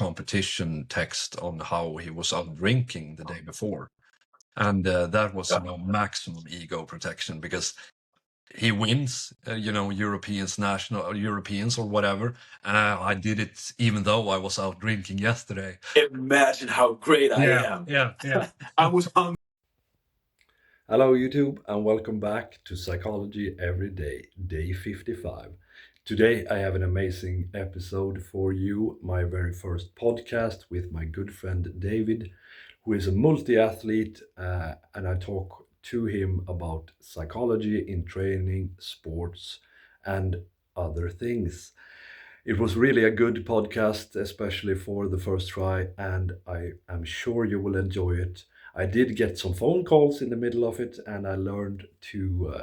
competition text on how he was out drinking the day before. And that was, maximum ego protection, because he wins, Europeans or whatever. And I did it even though I was out drinking yesterday. Imagine how great I am. Yeah. I was hungry. Hello YouTube and welcome back to Psychology Everyday, day 55. Today I have an amazing episode for you, my very first podcast with my good friend David, who is a multi-athlete, and I talk to him about psychology in training, sports, and other things. It was really a good podcast, especially for the first try, and I am sure you will enjoy it. I did get some phone calls in the middle of it, and I learned to,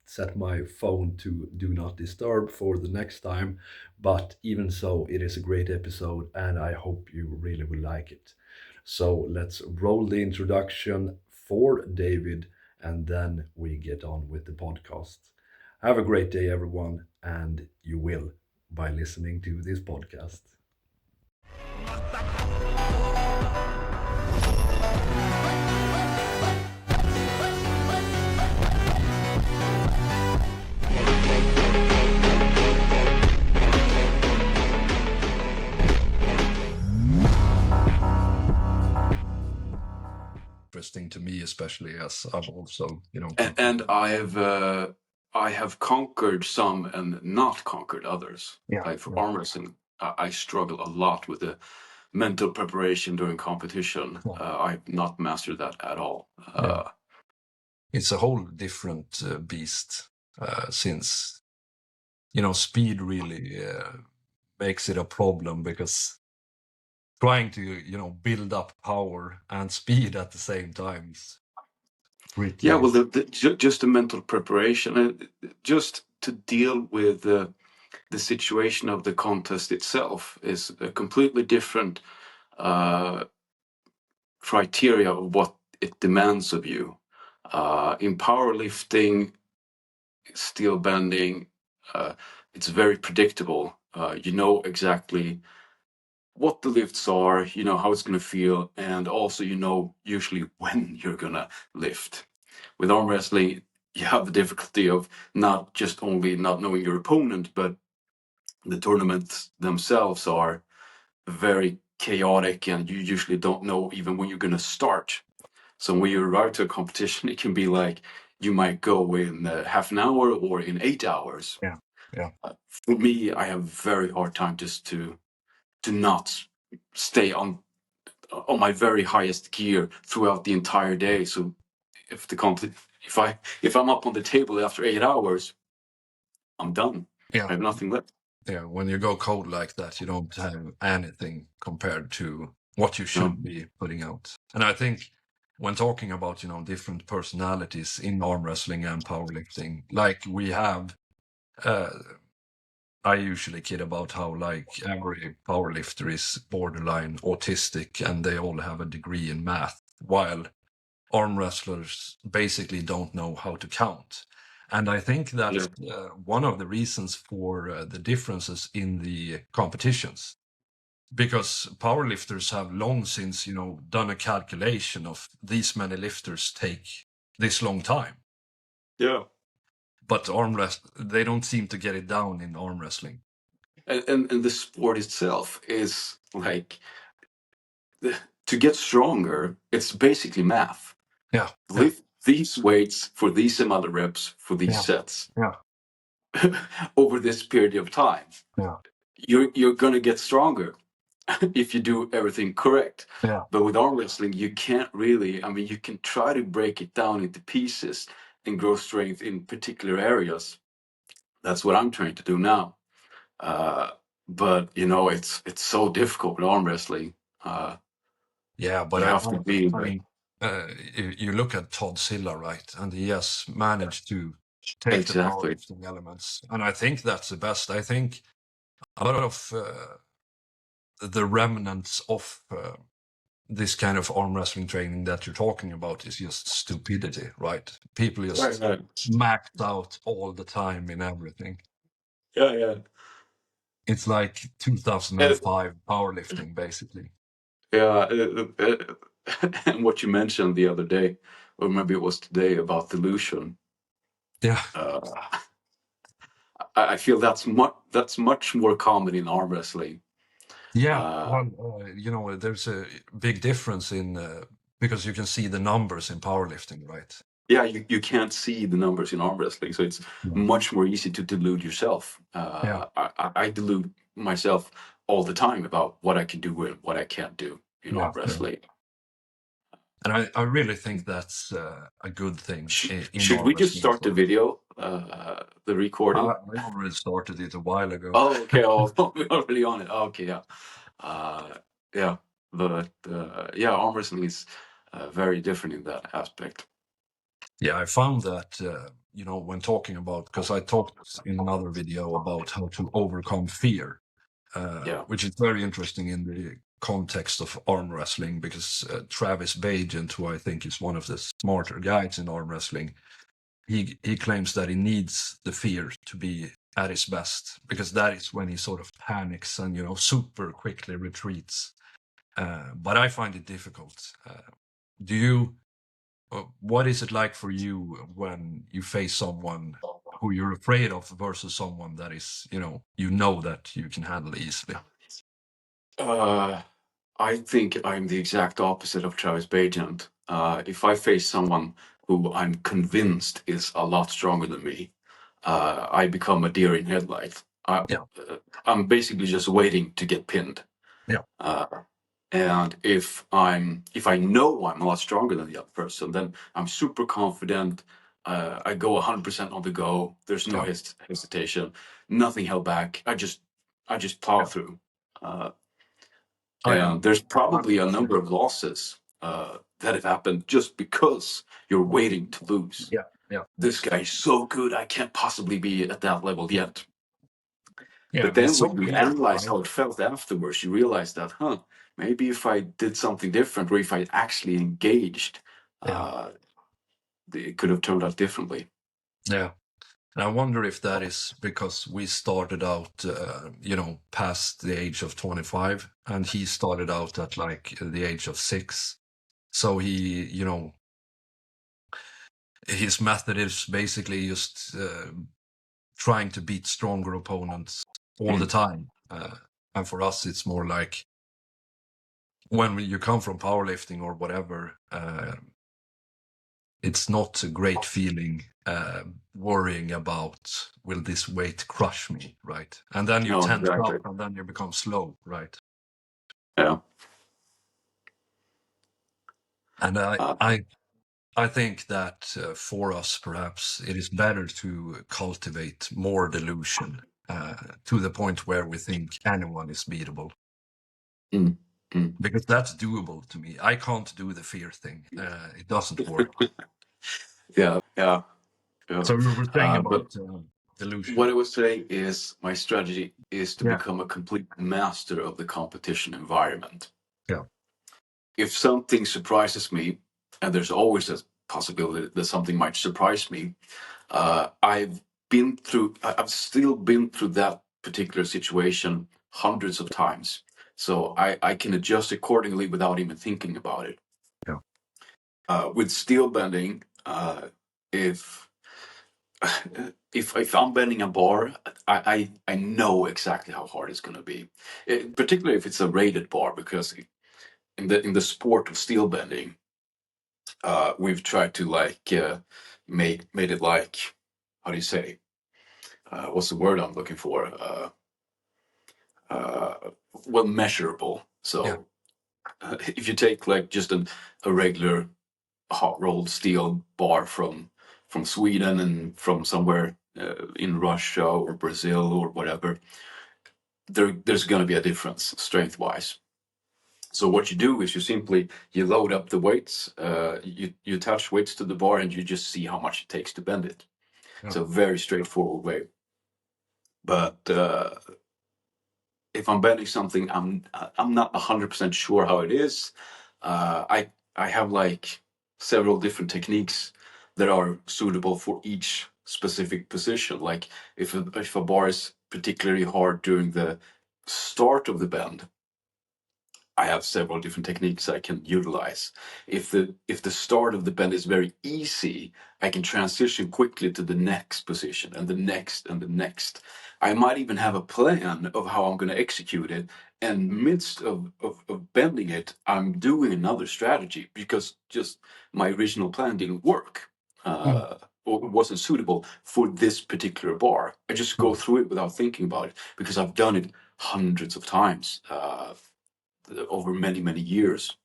set my phone to do not disturb for the next time. But even so, it is a great episode, and I hope you really will like it. So let's roll the introduction for David, and then we get on with the podcast. Have a great day, everyone, and you will by listening to this podcast. Interesting to me, especially as I've also, And I have conquered some and not conquered others. Like for arm wrestling, I struggle a lot with the mental preparation during competition. I've not mastered that at all. It's a whole different beast, since speed really makes it a problem, because trying to build up power and speed at the same time is pretty... Yeah, well, just the mental preparation, just to deal with the situation of the contest itself is a completely different criteria of what it demands of you. In powerlifting, steel bending, it's very predictable. You know exactly what the lifts are, you know how it's going to feel, and also usually when you're going to lift. With arm wrestling, you have the difficulty of not just only not knowing your opponent, but the tournaments themselves are very chaotic, and you usually don't know even when you're going to start. So when you arrive to a competition, it can be like you might go in half an hour or in 8 hours. Yeah. For me, I have a very hard time just to not stay on my very highest gear throughout the entire day. So if I'm up on the table after 8 hours, I'm done. Yeah. I have nothing left. Yeah, when you go cold like that, you don't have anything compared to what you should be putting out. And I think when talking about, different personalities in arm wrestling and powerlifting, like we have, I usually kid about how like every powerlifter is borderline autistic and they all have a degree in math, while arm wrestlers basically don't know how to count. And I think that's one of the reasons for the differences in the competitions, because powerlifters have long since, done a calculation of these many lifters take this long time. Yeah. But they don't seem to get it down in arm wrestling. And the sport itself is like, to get stronger, it's basically math. Yeah. Lift these weights for these amount of reps for these sets. Yeah. Over this period of time. Yeah. You're going to get stronger if you do everything correct. Yeah. But with arm wrestling, you can't really, you can try to break it down into pieces and grow strength in particular areas. That's what I'm trying to do now. But it's so difficult with arm wrestling. Yeah, but you have to be. You look at Todd Silla, right? And he has managed to take the powerlifting elements. And I think that's the best. I think a lot of the remnants of this kind of arm wrestling training that you're talking about is just stupidity, right? People just maxed out all the time in everything. Yeah. It's like 2005 powerlifting, basically. Yeah, and what you mentioned the other day, or maybe it was today, about delusion. Yeah. I feel that's much more common in arm wrestling. Yeah. Uh, Well, there's a big difference in because you can see the numbers in powerlifting, right? yeah, you can't see the numbers in arm wrestling, so it's Yeah. much more easy to delude yourself. Yeah. I delude myself all the time about what I can do and what I can't do in Yeah. arm wrestling. And I really think that's a good thing in Should arm we just wrestling. start the video, the recording? I already started it a while ago. Oh, okay. Oh, we're already on it. Oh, okay, yeah. Uh, yeah, but yeah, arm wrestling is very different in that aspect. Yeah, I found that, when talking about, because I talked in another video about how to overcome fear, Yeah. which is very interesting in the context of arm wrestling, because Travis Bagent, who I think is one of the smarter guys in arm wrestling, he claims that he needs the fear to be at his best, because that is when he sort of panics and, super quickly retreats. But I find it difficult. Do you? What is it like for you when you face someone who you're afraid of versus someone that is, that you can handle easily? Uh, I think I'm the exact opposite of Travis Bagent. If I face someone who I'm convinced is a lot stronger than me, I become a deer in headlights. Yeah, I'm basically just waiting to get pinned. yeah, Uh, and if I know I'm a lot stronger than the other person, then I'm super confident. I go 100% on the go. There's no yeah, hesitation, nothing held back. I just plow yeah. through. Uh, I am. and there's I'm probably a the number same. of losses that have happened just because you're waiting to lose. Yeah, yeah, This guy's so good, I can't possibly be at that level yet. yeah. But It's then so when you weird, analyze right? how it felt afterwards, you realize that, maybe if I did something different, or if I actually engaged, Yeah, uh, it could have turned out differently. yeah. And I wonder if that is because we started out, past the age of 25, and he started out at like the age of 6. So his method is basically just trying to beat stronger opponents all the Mm. time. And for us, it's more like when you come from powerlifting or whatever, it's not a great feeling worrying about, will this weight crush me, right? And then you No, tense up exactly. and then you become slow, right? Yeah. And Uh, I think that for us, perhaps it is better to cultivate more delusion to the point where we think anyone is beatable. mm, mm. Because that's doable to me. I can't do the fear thing. It doesn't work. Yeah, yeah, yeah. So you were saying But about what I delusion. was saying is my strategy is to Yeah, become a complete master of the competition environment. yeah, If something surprises me, and there's always a possibility that something might surprise me, I've still been through that particular situation hundreds of times. So I can adjust accordingly without even thinking about it. yeah, With steel bending, if if I'm bending a bar, I know exactly how hard it's going to be. Particularly if it's a rated bar, because in the sport of steel bending, we've tried to made it like, how do you say, what's the word I'm looking for? Uh, well, measurable. yeah, So if you take like just a regular hot rolled steel bar from Sweden and from somewhere in Russia or Brazil or whatever, there's going to be a difference strength wise. So what you do is you load up the weights, you attach weights to the bar, and you just see how much it takes to bend it. yeah, It's a very straightforward way. But if I'm bending something, I'm not 100% sure how it is. I have like several different techniques that are suitable for each specific position. Like if a bar is particularly hard during the start of the bend, I have several different techniques I can utilize. If the start of the bend is very easy, I can transition quickly to the next position and the next and the next. I might even have a plan of how I'm going to execute it. And midst of bending it, I'm doing another strategy because just my original plan didn't work, or wasn't suitable for this particular bar. I just go through it without thinking about it because I've done it hundreds of times. Over many, many years.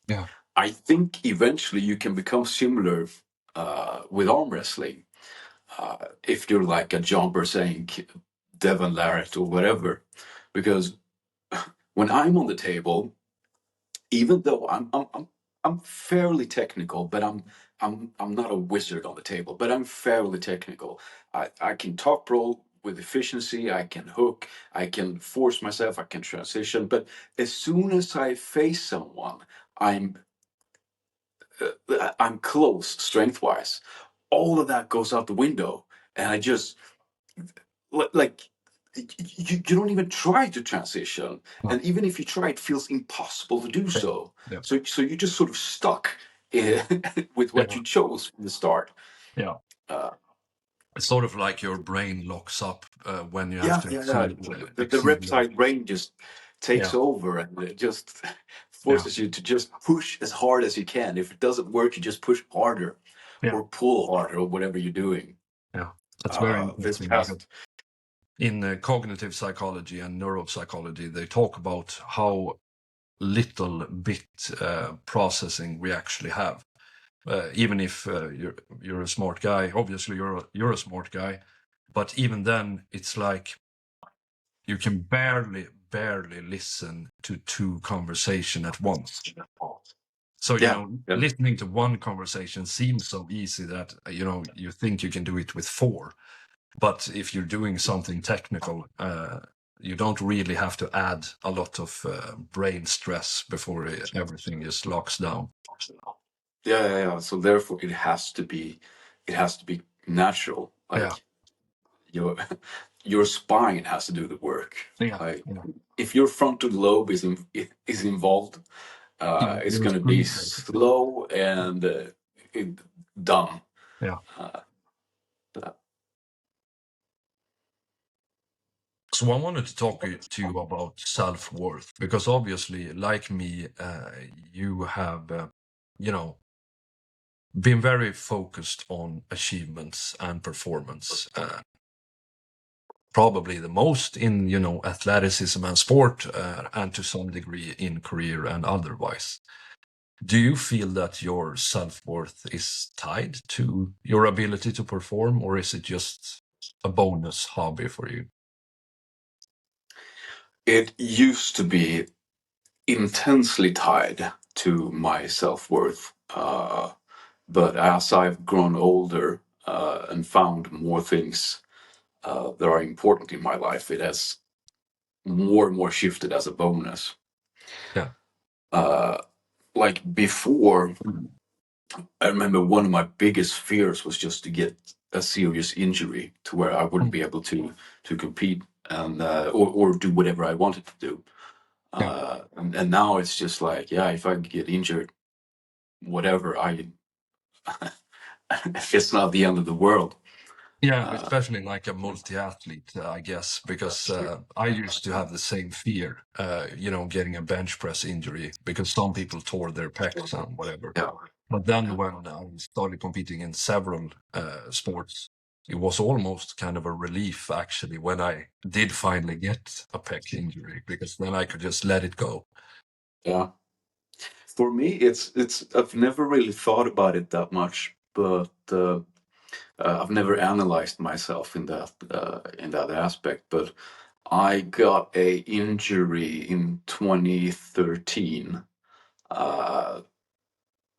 Yeah. I think eventually you can become similar with arm wrestling. If you're like a jumper saying Devon Larratt or whatever, because when I'm on the table, even though I'm fairly technical, but I'm not a wizard on the table, but I'm fairly technical. I can top roll with efficiency, I can hook, I can force myself, I can transition, but as soon as I face someone, I'm I'm close strength wise. All of that goes out the window, and I just like you don't even try to transition, No. and even if you try, it feels impossible to do so. Yeah. So you're just sort of stuck with what Yeah. you chose from the start. Yeah. Uh, It's sort of like your brain locks up when you have yeah, to yeah, yeah. The exceed your. reptile brain just takes Yeah. over, and it just Yeah. forces you to just push as hard as you can. If it doesn't work, you just push harder Yeah. or pull harder or whatever you're doing. Yeah. That's very This interesting because past in cognitive psychology and neuropsychology, they talk about how little bit processing we actually have. Even if you're a smart guy, obviously you're a smart guy, but even then, it's like you can barely listen to two conversation at once. So yeah, yeah, listening to one conversation seems so easy that you think you can do it with four. But if you're doing something technical, you don't really have to add a lot of brain stress before everything just locks down. yeah. So therefore, it has to be natural. Yeah, Like your your spine has to do the work. yeah, Like yeah. if your frontal lobe is involved, it's You're going to be screwed, basically. slow and dumb. Yeah. Uh, So I wanted to talk to you about self-worth because obviously, like me, you have, been very focused on achievements and performance. Probably the most in, athleticism and sport, and to some degree in career and otherwise. Do you feel that your self-worth is tied to your ability to perform, or is it just a bonus hobby for you? it used to be intensely tied to my self-worth. But as I've grown older and found more things that are important in my life, it has more and more shifted as a bonus. Yeah. Uh, like before, I remember one of my biggest fears was just to get a serious injury to where I wouldn't Mm. be able to compete and or do whatever I wanted to do. Yeah. And now it's just like, yeah, if I get injured, whatever, it's not the end of the world. Yeah, Uh, especially like a multi-athlete, I guess, because I used to have the same fear, getting a bench press injury because some people tore their pecs and whatever. yeah, But then when I started competing in several sports, it was almost kind of a relief actually when I did finally get a pec injury because then I could just let it go. yeah. For me, it's I've never really thought about it that much, but I've never analyzed myself in that aspect. But I got a injury in 2013 uh,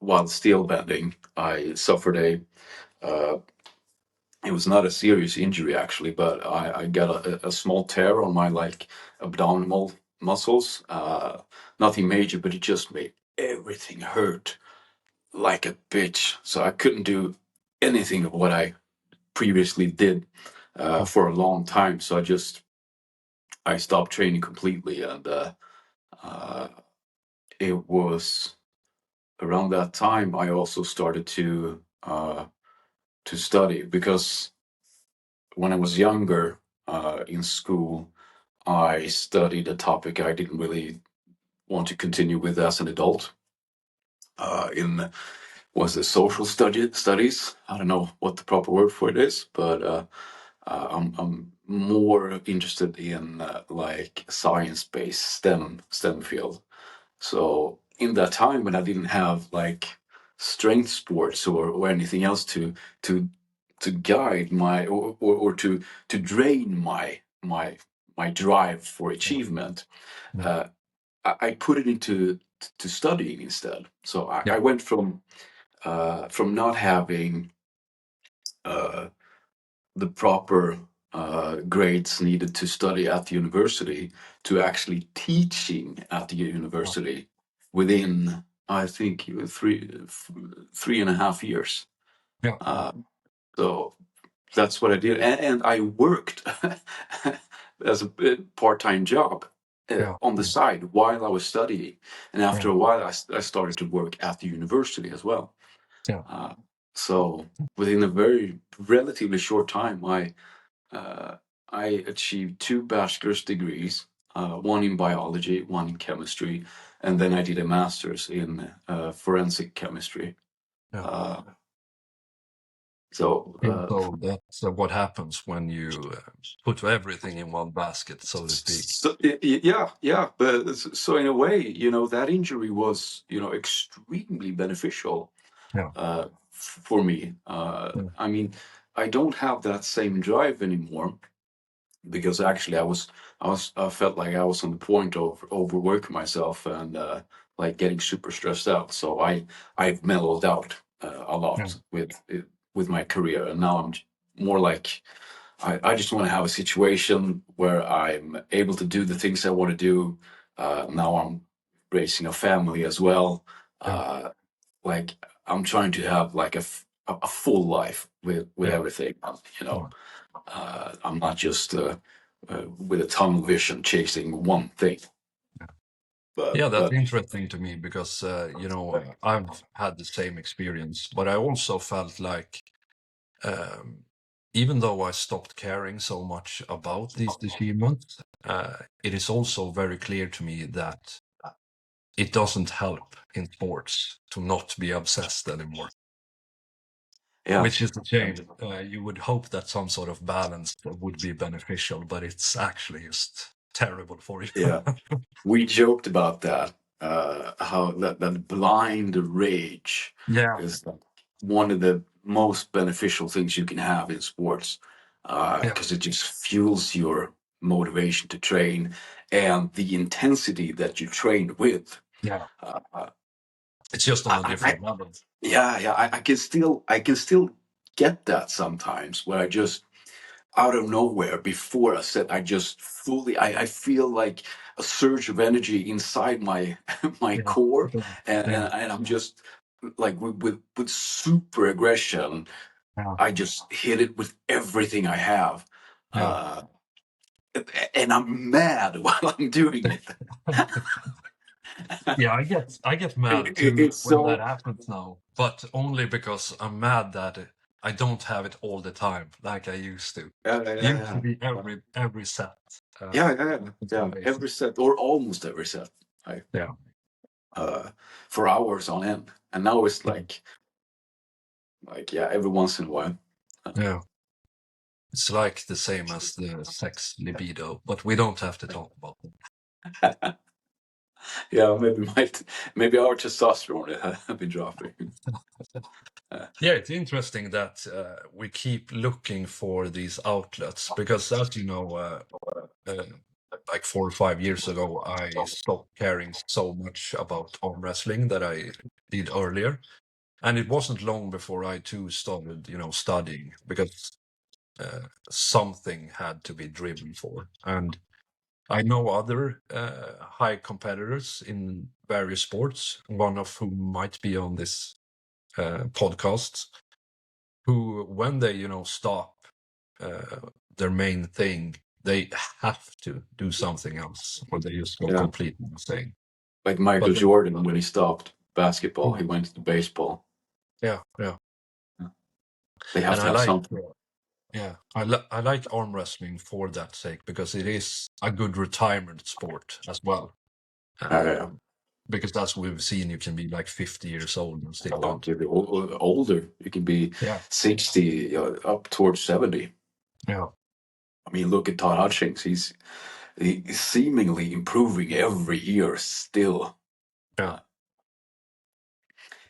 while steelbending. I suffered uh, it was not a serious injury actually, but I got a small tear on my like abdominal muscles. Nothing major, but it just made everything hurt like a bitch. So I couldn't do anything of what I previously did. for a long time. So I stopped training completely, and it was around that time I also started to study, because when I was younger in school, I studied a topic I didn't really want to continue with as an adult. In was it social studies? I don't know what the proper word for it is, but I'm more interested in like science-based STEM field. So in that time when I didn't have like strength sports or anything else to to guide my or to drain my drive for achievement, Yeah. uh, I put it into to studying instead. So Yeah. I went from not having uh, the proper grades needed to study at the university to actually teaching at the university within, I think, 3.5 years. Yeah. Uh, so that's what I did, and I worked as a part-time job Yeah. on the side while I was studying, and after Yeah. a while, I started to work at the university as well. Yeah. Uh, so within a very relatively short time, uh, I achieved 2 bachelor's degrees, one in biology, one in chemistry, and then I did a master's in forensic chemistry. Yeah. Uh, so Yeah, so that's what happens when you put everything in one basket, so to speak. yeah, but so in a way, that injury was, extremely beneficial Yeah. for me. Yeah. I mean, I don't have that same drive anymore, because actually I felt like I was on the point of overworking myself and like getting super stressed out. So I've mellowed out a Yeah. lot with my career, and now I'm more like I just want to have a situation where I'm able to do the things I want to do. Now I'm raising a family as well. Yeah. Like I'm trying to have like a full life with Yeah. everything, Yeah. I'm not just with a tunnel vision chasing one thing. Yeah, that's But interesting to me because, I've had the same experience, but I also felt like, um, even though I stopped caring so much about these achievements, it is also very clear to me that it doesn't help in sports to not be obsessed anymore, yeah, which is a shame. You would hope that some sort of balance would be beneficial, but it's actually just terrible for you. yeah, we joked about that. How that blind rage Yeah, is one of the most beneficial things you can have in sports, yeah, because it just fuels your motivation to train and the intensity that you train with. yeah. Uh, It's just on a I, different level. yeah, I can still get that sometimes, where I just out of nowhere before a set, I just fully I feel like a surge of energy inside my my Yeah, core, and, yeah, and, and I'm just like with super aggression. yeah, I just hit it with everything I have, yeah. uh, and I'm mad while I'm doing it. Yeah, I get mad too It's when that so happens now, but only because I'm mad that I don't have it all the time like I used to. yeah, yeah, Used to yeah, be every set. yeah, yeah, It's yeah. amazing. Every set, or almost every set, I Yeah, uh, for hours on end, and now it's yeah, like yeah, every once in a while. yeah. It's like the same as the sex libido, but we don't have to talk about Yeah, maybe our testosterone have been dropping. it. Uh, Yeah, it's interesting that we keep looking for these outlets because, as you know, uh, like 4 or 5 years ago, I stopped caring so much about arm wrestling that I did earlier. And it wasn't long before I too started, studying because something had to be driven for. And I know other high competitors in various sports, one of whom might be on this podcast, who, when they, stop their main thing, they have to do something else, or they just go Yeah. completely insane. Like Michael But Jordan, when he stopped basketball, he went to baseball. yeah. They have And to I have like, something. I like arm wrestling for that sake, because it is a good retirement sport as well. Yeah. Because as we've seen, you can be like 50 years old and still good. You'll be older. You can be Yeah. 60, up towards 70. Yeah. I mean, look at Todd Hutchings. He's seemingly improving every year still. Yeah.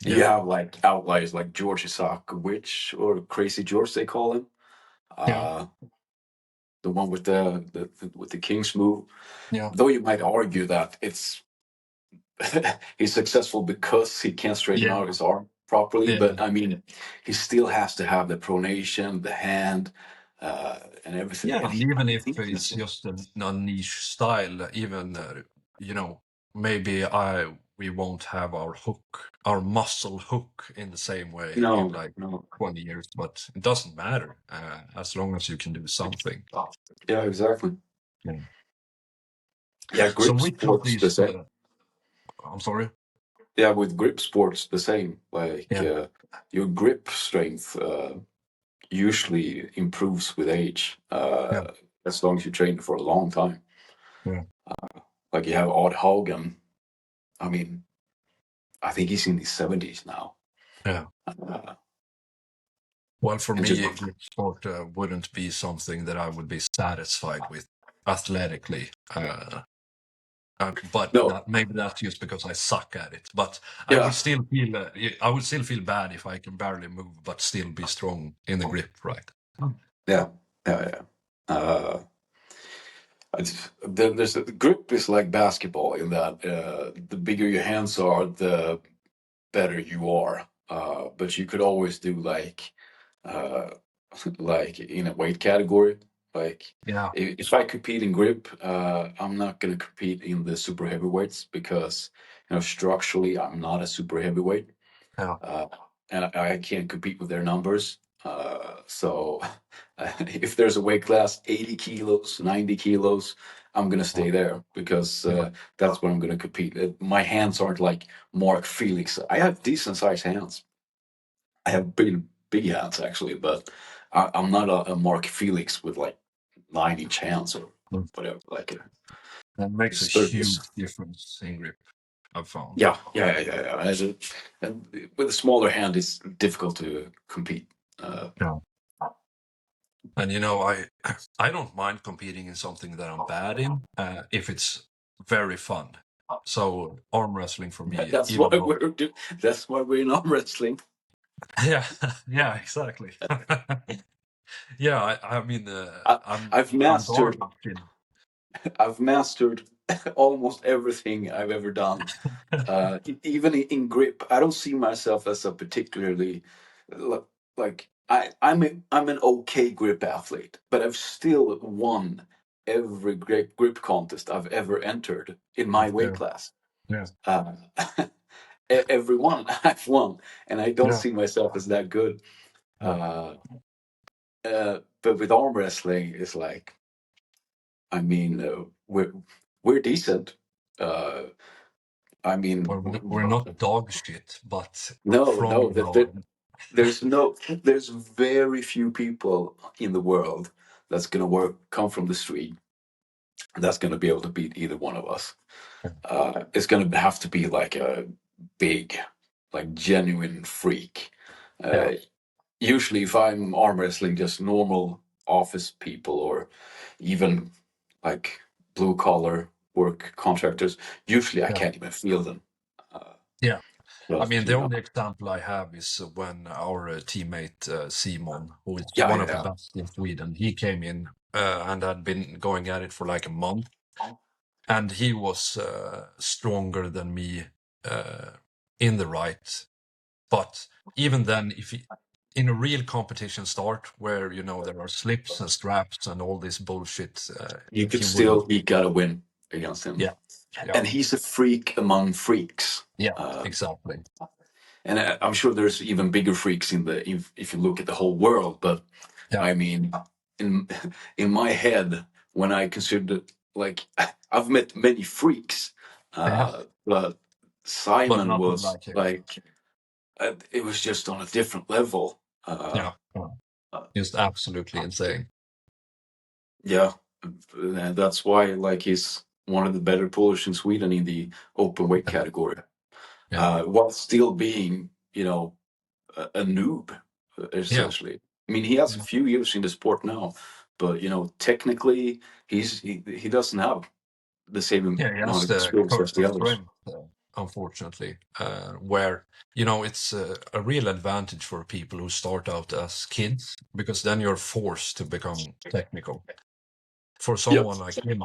You have like outliers like George Isaac, or Crazy George, they call him. Yeah. The one with the King's move. Yeah. Though you might argue that he's successful because he can't straighten out his arm properly. Yeah. But I mean, he still has to have the pronation, the hand, and everything. Yeah, And and even if it's just a niche style, even maybe we won't have our muscle hook in the same way in like 20 years, but it doesn't matter as long as you can do something. Yeah, exactly. Yeah. Yeah, So grip which of sports the these? same. I'm sorry. Yeah, with grip sports the same. Like Yeah. your grip strength usually improves with age, Yeah. as long as you train for a long time. Yeah. Like you have Odd Hogan. I mean, I think he's in his 70s now. Yeah. Well, for And me, just grip sport wouldn't be something that I would be satisfied with athletically. But no, maybe that's just because I suck at it. But I yeah, would still feel bad if I can barely move, but still be strong in the grip, right? yeah. There's the grip is like basketball in that the bigger your hands are, the better you are. But you could always do uh, like in a weight category. Like Yeah. if I compete in grip, I'm not gonna compete in the super heavyweights because structurally I'm not a super heavyweight, Yeah. and I can't compete with their numbers. So if there's a weight class 80 kilos, 90 kilos, I'm gonna stay there because Yeah. that's where I'm gonna compete. My hands aren't like Mark Felix. I have decent sized hands. I have big hands actually, but I'm not a Mark Felix with like 9-inch hands or Mm. whatever. Like That makes a it's huge difference in grip, I've found. yeah. And with a smaller hand, it's difficult to compete. Yeah. And I don't mind competing in something that I'm bad in if it's very fun. So arm wrestling for me, That's even why though that's why we're in arm wrestling. yeah, exactly. Yeah, I mean, I've I'm mastered garbage in. I've mastered almost everything I've ever done. Even in grip, I don't see myself as a particularly li- like I'm an okay grip athlete, but I've still won every grip contest I've ever entered in my weight Yeah, class. yeah, Uh, every one I've won, and I don't yeah, see myself as that good. yeah. Uh, but with arm wrestling, it's like, I mean, we're decent. Uh, I mean, Well, we're not dog shit, but no, from our there's very few people in the world that's gonna come from the street that's gonna be able to beat either one of us. It's gonna have to be like a big, like genuine freak. yeah, Uh, Usually, if I'm arm wrestling just normal office people or even like blue collar work contractors, usually I yeah, can't even feel them. Uh, yeah. I but mean, the only example I have is when our teammate Simon, who is one of the yeah. best in Sweden, he came in and had been going at it for like a month, and he was stronger than me uh, in the right. But even then, if he, in a real competition start where there are slips and straps and all this bullshit, You could he wouldn't. still eke out a win against him. Yeah, yeah, And he's a freak among freaks. yeah, exactly. And I'm sure there's even bigger freaks if you look at the whole world. But Yeah, I mean, in in my head, when I considered, like, I've met many freaks, Yeah, but but Simon nothing was like him. like, it was just on a different level. Yeah, yeah. Uh, Just absolutely insane. yeah, and that's why, like, he's one of the better pullers in Sweden in the open weight Yeah, category, yeah, while still being, a noob, yeah. essentially. I mean, he has a few years in the sport now, but technically, he doesn't have the same Yeah, he amount has of the experience as curse the of others. strength, unfortunately, where it's a real advantage for people who start out as kids, because then you're forced to become technical. For Yeah, someone like him,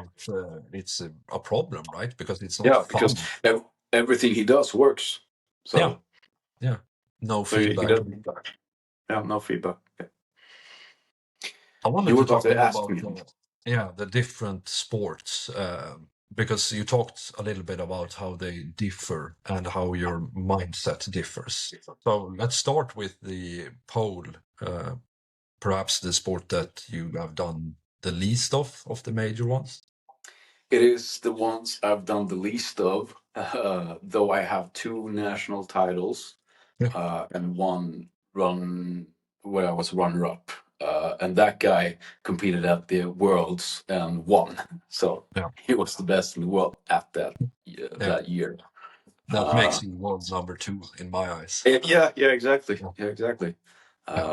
it's a problem, right? Because it's not yeah, because fun. everything he does works. Yeah, So, yeah. No he feedback. doesn't. Yeah, no feedback. Yeah. I wanted You were to about talk to more ask about me. the different sports, because you talked a little bit about how they differ and how your mindset differs. So let's start with the pole, uh, perhaps the sport that you have done the least of the major ones. It is the ones I've done the least of, though I have two national titles, Yeah, and one run where I was runner-up. And that guy competed at the Worlds and won. So yeah, he was the best in the world at that yeah. that year. That makes Uh, you world number two in my eyes. yeah, exactly. Yeah, Yeah, exactly. yeah,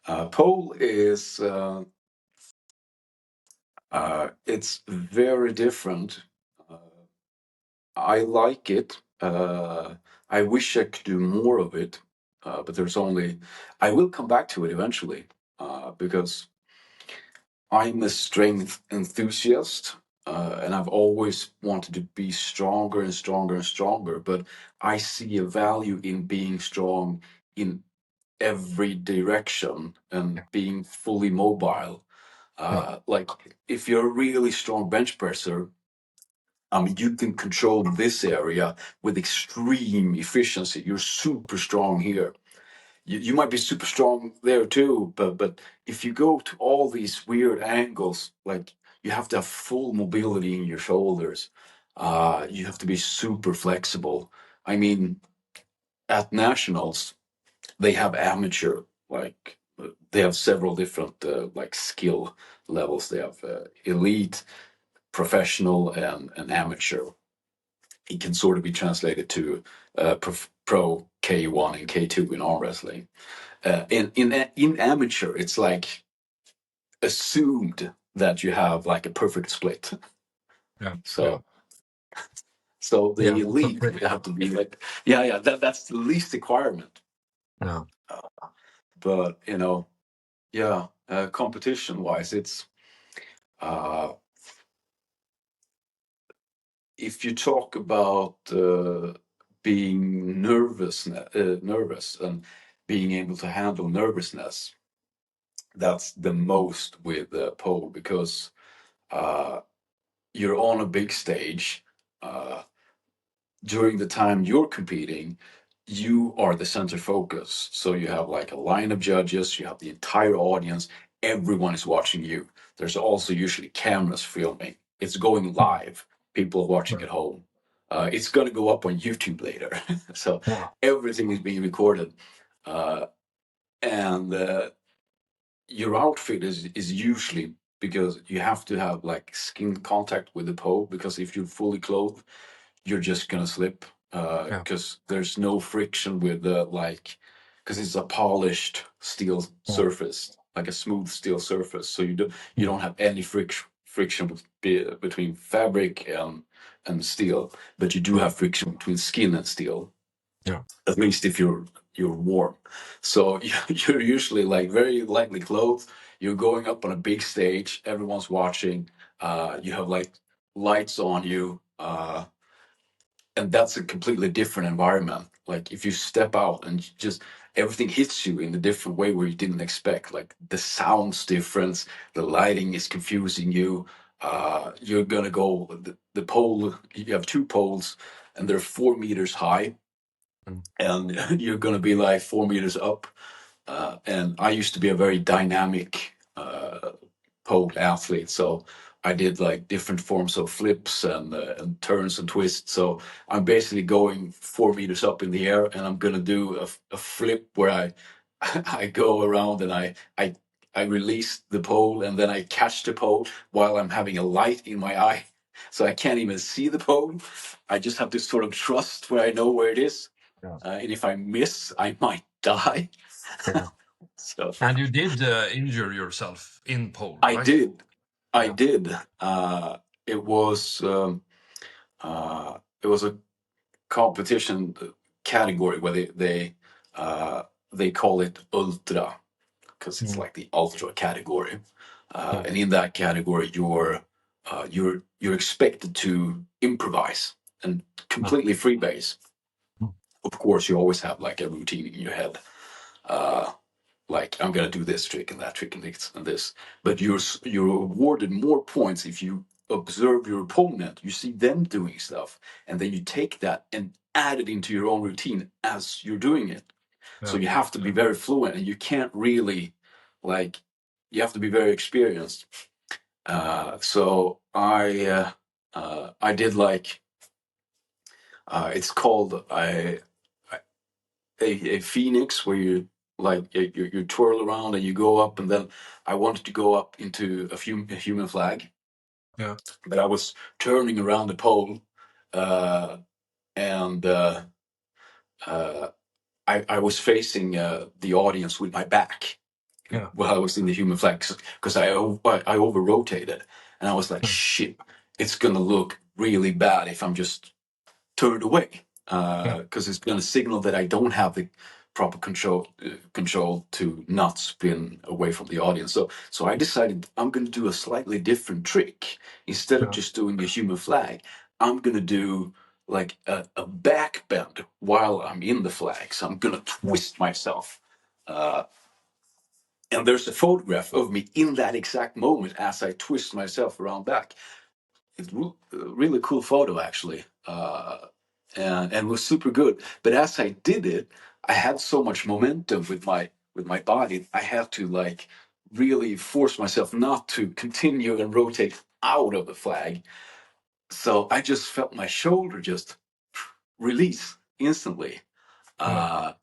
Uh, Pole is it's very different. Uh, I like it. I wish I could do more of it, but there's only. I will come back to it eventually, because I'm a strength enthusiast, and I've always wanted to be stronger and stronger and stronger. But I see a value in being strong in every direction and yeah, being fully mobile. yeah, Like, if you're a really strong bench presser, you can control this area with extreme efficiency. You're super strong here. You might be super strong there too, but if you go to all these weird angles, like, you have to have full mobility in your shoulders. You have to be super flexible. I mean, at nationals, they have amateur, like, they have several different, like, skill levels. They have elite, professional, and amateur. It can sort of be translated to pro K1 and K2 in arm wrestling. In amateur, it's like assumed that you have like a perfect split. yeah, yeah. So so Yeah, the that's a elite pretty. have to be like, yeah, that's the least requirement. Yeah, But yeah, competition wise, it's uh, if you talk about being nervous and being able to handle nervousness, that's the most with pole, because uh, you're on a big stage. Uh, During the time you're competing, you are the center focus. So you have like a line of judges, you have the entire audience, everyone is watching you. There's also usually cameras filming. It's going yeah, live. People are watching yeah, at home. It's going to go up on YouTube later. So yeah, everything is being recorded. Uh, and your outfit is usually, because you have to have like skin contact with the pole, because if you're fully clothed, you're just gonna slip, yeah, because there's no friction with the, like, because it's a polished steel yeah, surface, like a smooth steel surface, so you yeah, don't have any friction between fabric and steel, but you do yeah, have friction between skin and steel, yeah, at least if you're warm. So you're usually like very lightly clothed. You're going up on a big stage. Everyone's watching. You have like lights on you. And that's a completely different environment. Like, if you step out and just everything hits you in a different way where you didn't expect, like the sounds difference, the lighting is confusing you. You're gonna go the pole. You have two poles, and they're 4 meters high, mm, and you're gonna be like 4 meters up. And I used to be a very dynamic pole athlete, so I did like different forms of flips and turns and twists. So I'm basically going 4 meters up in the air, and I'm gonna do a flip where I I go around and I release the pole, and then I catch the pole while I'm having a light in my eye, so I can't even see the pole. I just have to sort of trust where I know where it is, Yeah. and if I miss, I might die. Yeah. So And you did injure yourself in pole, I right? did. I Yeah. did. It was it was a competition category where they call it ultra because it's Mm. like the ultra category, Yeah. and in that category you're expected to improvise and Yeah. completely freebase. Mm. Of course, you always have like a routine in your head. Uh, like I'm gonna do this trick and that trick and this and this. But you're awarded more points if you observe your opponent, you see them doing stuff, and then you take that and add it into your own routine as you're doing it. So Yeah. you have to be very fluent, and you can't really like you have to be very experienced. So I did like it's called a phoenix where you like you twirl around and you go up, and then I wanted to go up into a human flag, Yeah. but I was turning around the pole, uh, and uh, I was facing the audience with my back Yeah. while I was in the human flag because I over rotated, and I was like, Yeah. shit, it's gonna look really bad if I'm just turned away, Yeah. because it's going to signal that I don't have the proper control to not spin away from the audience. So I decided I'm going to do a slightly different trick. Instead of Yeah. just doing a human flag, I'm going to do like a back bend while I'm in the flag. So I'm going to Yeah. twist myself. Uh, and there's a photograph of me in that exact moment as I twist myself around back. It's a really cool photo, actually, and was super good. But as I did it, I had so much momentum with my body. I had to like really force myself not to continue and rotate out of the flag. So I just felt my shoulder just release instantly, Yeah. uh,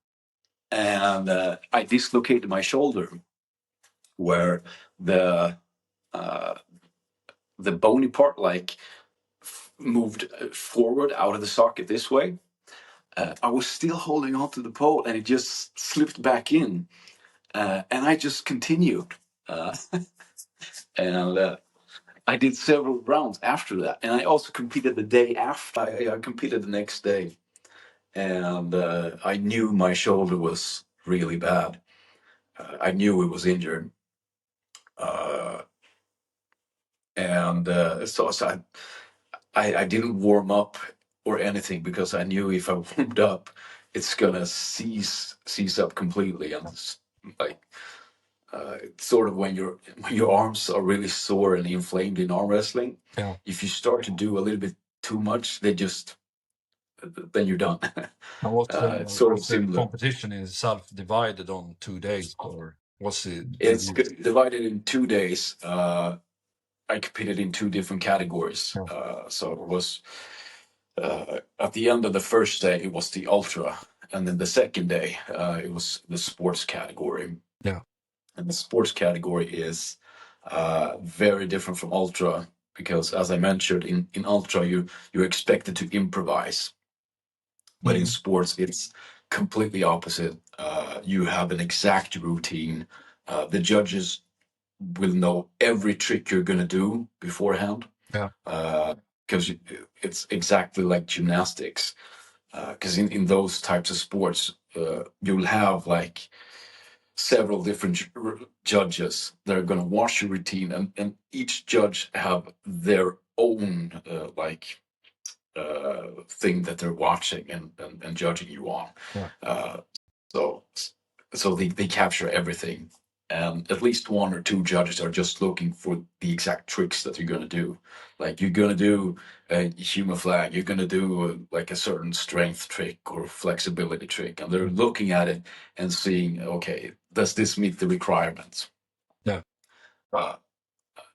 and I dislocated my shoulder where the uh, the bony part like moved forward out of the socket this way. I was still holding on to the pole, and it just slipped back in, and I just continued. Uh, and I did several rounds after that, and I also competed the day after. I competed the next day, and I knew my shoulder was really bad. I knew it was injured, uh, and so I didn't warm up or anything because I knew if I warmed up, it's gonna seize up completely, and like it's sort of when your arms are really sore and inflamed in arm wrestling. Yeah. If you start to do a little bit too much, then you're done. And It's sort of was the similar. competition itself divided on 2 days, or was it? Did It's you? divided in 2 days. I competed in two different categories. Yeah. So it was at the end of the first day, it was the ultra, and then the second day, it was the sports category. Yeah. And the sports category is very different from ultra because, as I mentioned, in ultra you're expected to improvise, but in Mm. sports it's completely opposite. You have an exact routine. The judges will know every trick you're gonna do beforehand, Yeah. because it's exactly like gymnastics. Because in those types of sports, you'll have like several different judges that are going to watch your routine, and each judge have their own thing that they're watching and judging you on. Yeah. Uh, so so they capture everything, and at least one or two judges are just looking for the exact tricks that you're going to do. Like you're going to do a human flag, you're going to do like a certain strength trick or flexibility trick, and they're looking at it and seeing, okay, does this meet the requirements? Yeah. Uh,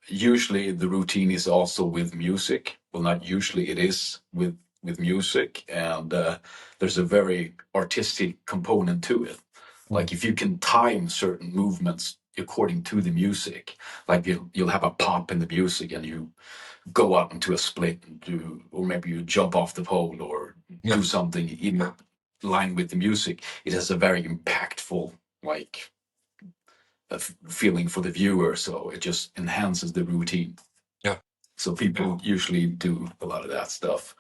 Usually the routine is also with music. Well, not usually, it is with music, and there's a very artistic component to it. Like if you can time certain movements according to the music, like you'll have a pop in the music and you go up into a split and do, or maybe you jump off the pole or do something in line with the music. It has a very impactful like a feeling for the viewer, so it just enhances the routine. Yeah. So people usually do a lot of that stuff,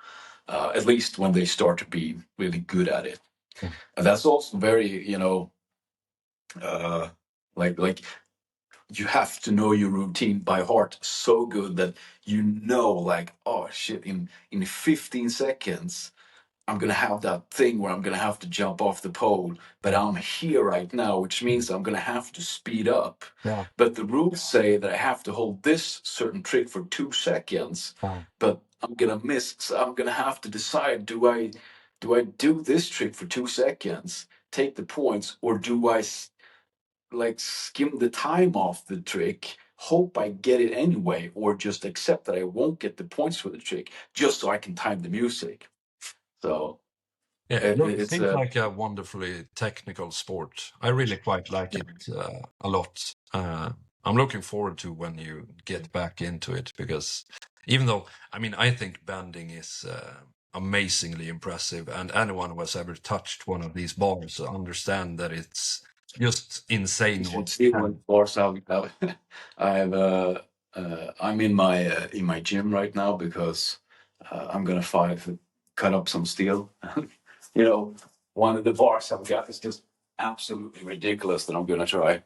at least when they start to be really good at it. And that's also very, like you have to know your routine by heart so good that like, oh shit, in 15 seconds I'm gonna have that thing where I'm gonna have to jump off the pole, but I'm here right now, which means I'm gonna have to speed up. Yeah. But the rules say that I have to hold this certain trick for 2 seconds, but I'm gonna miss. So I'm gonna have to decide: do I do this trick for 2 seconds, take the points, or do I like skim the time off the trick? Hope I get it anyway, or just accept that I won't get the points for the trick just so I can time the music. So Yeah, it it's seems like a wonderfully technical sport. I really quite like it a lot. I'm looking forward to when you get back into it because even though, I mean, I think bending is amazingly impressive, and anyone who has ever touched one of these bars understand that it's just insane. you should see what bars out now. I'm in my gym right now because I'm gonna cut up some steel. One of the bars I've got is just absolutely ridiculous that I'm gonna try.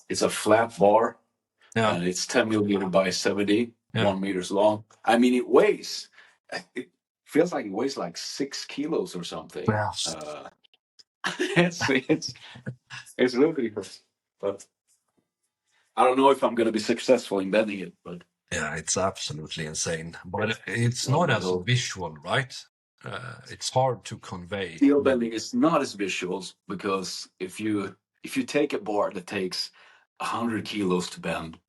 It's a flat bar, Yeah. and it's 10 millimeter by 70, Yeah. 1 meters long. I mean, it feels like it weighs like 6 kilos or something. Yes. It's ludicrous, but I don't know if I'm going to be successful in bending it. But Yeah, it's absolutely insane. But it's not as visual, right? It's hard to convey. steel bending is not as visuals because if you take a bar that takes 100 kilos to bend,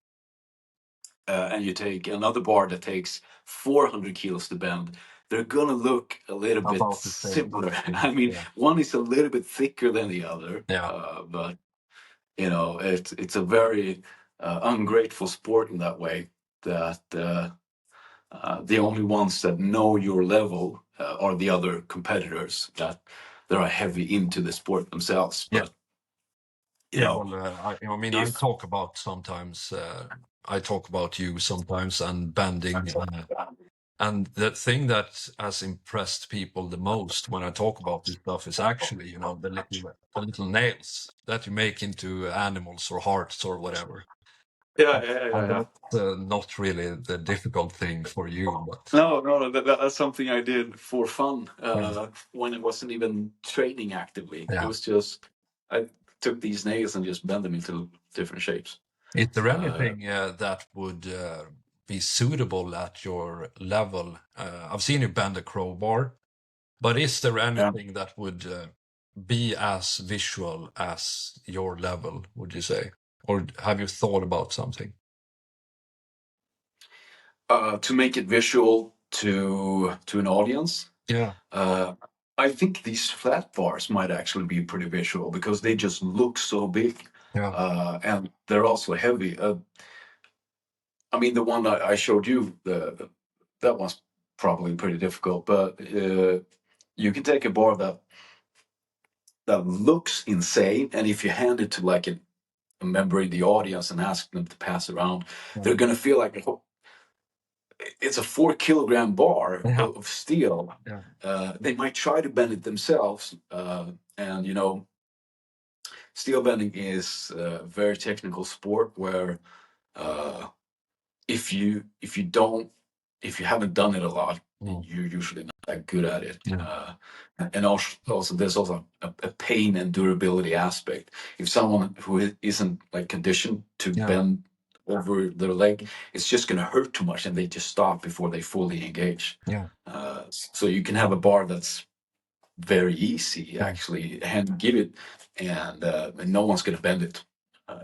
and you take another bar that takes 400 kilos to bend, they're going to look a little bit About the same. similar. I mean, Yeah. one is a little bit thicker than the other, Yeah. but it's a very ungrateful sport in that way that the only ones that know your level are the other competitors that are heavy into the sport themselves. Yeah. But I mean, I talk about sometimes. I talk about you sometimes and bending, and the thing that has impressed people the most when I talk about this stuff is actually, the little nails that you make into animals or hearts or whatever. And that's not really the difficult thing for you, but No, that's something I did for fun when I wasn't even training actively. Yeah. It was just I took these nails and just bent them into different shapes. Is there anything that would be suitable at your level? I've seen you bend a crowbar, but is there anything that would be as visual as your level, would you say? Or have you thought about something? To make it visual to an audience. Yeah. I think these flat bars might actually be pretty visual because they just look so big, and they're also heavy. I mean, the one that I showed you, that one's probably pretty difficult, but you can take a bar that looks insane, and if you hand it to like a member in the audience and ask them to pass around, they're gonna feel like it's a 4 kilogram bar of steel. They might try to bend it themselves, and steel bending is a very technical sport where if you haven't done it a lot, you're usually not good at it. Yeah. And also there's also a pain and durability aspect. If someone who isn't like conditioned to Yeah. bend over their leg, it's just going to hurt too much, and they just stop before they fully engage. Yeah. So you can have a bar that's very easy, Yeah. actually, hand give it, and no one's going to bend it.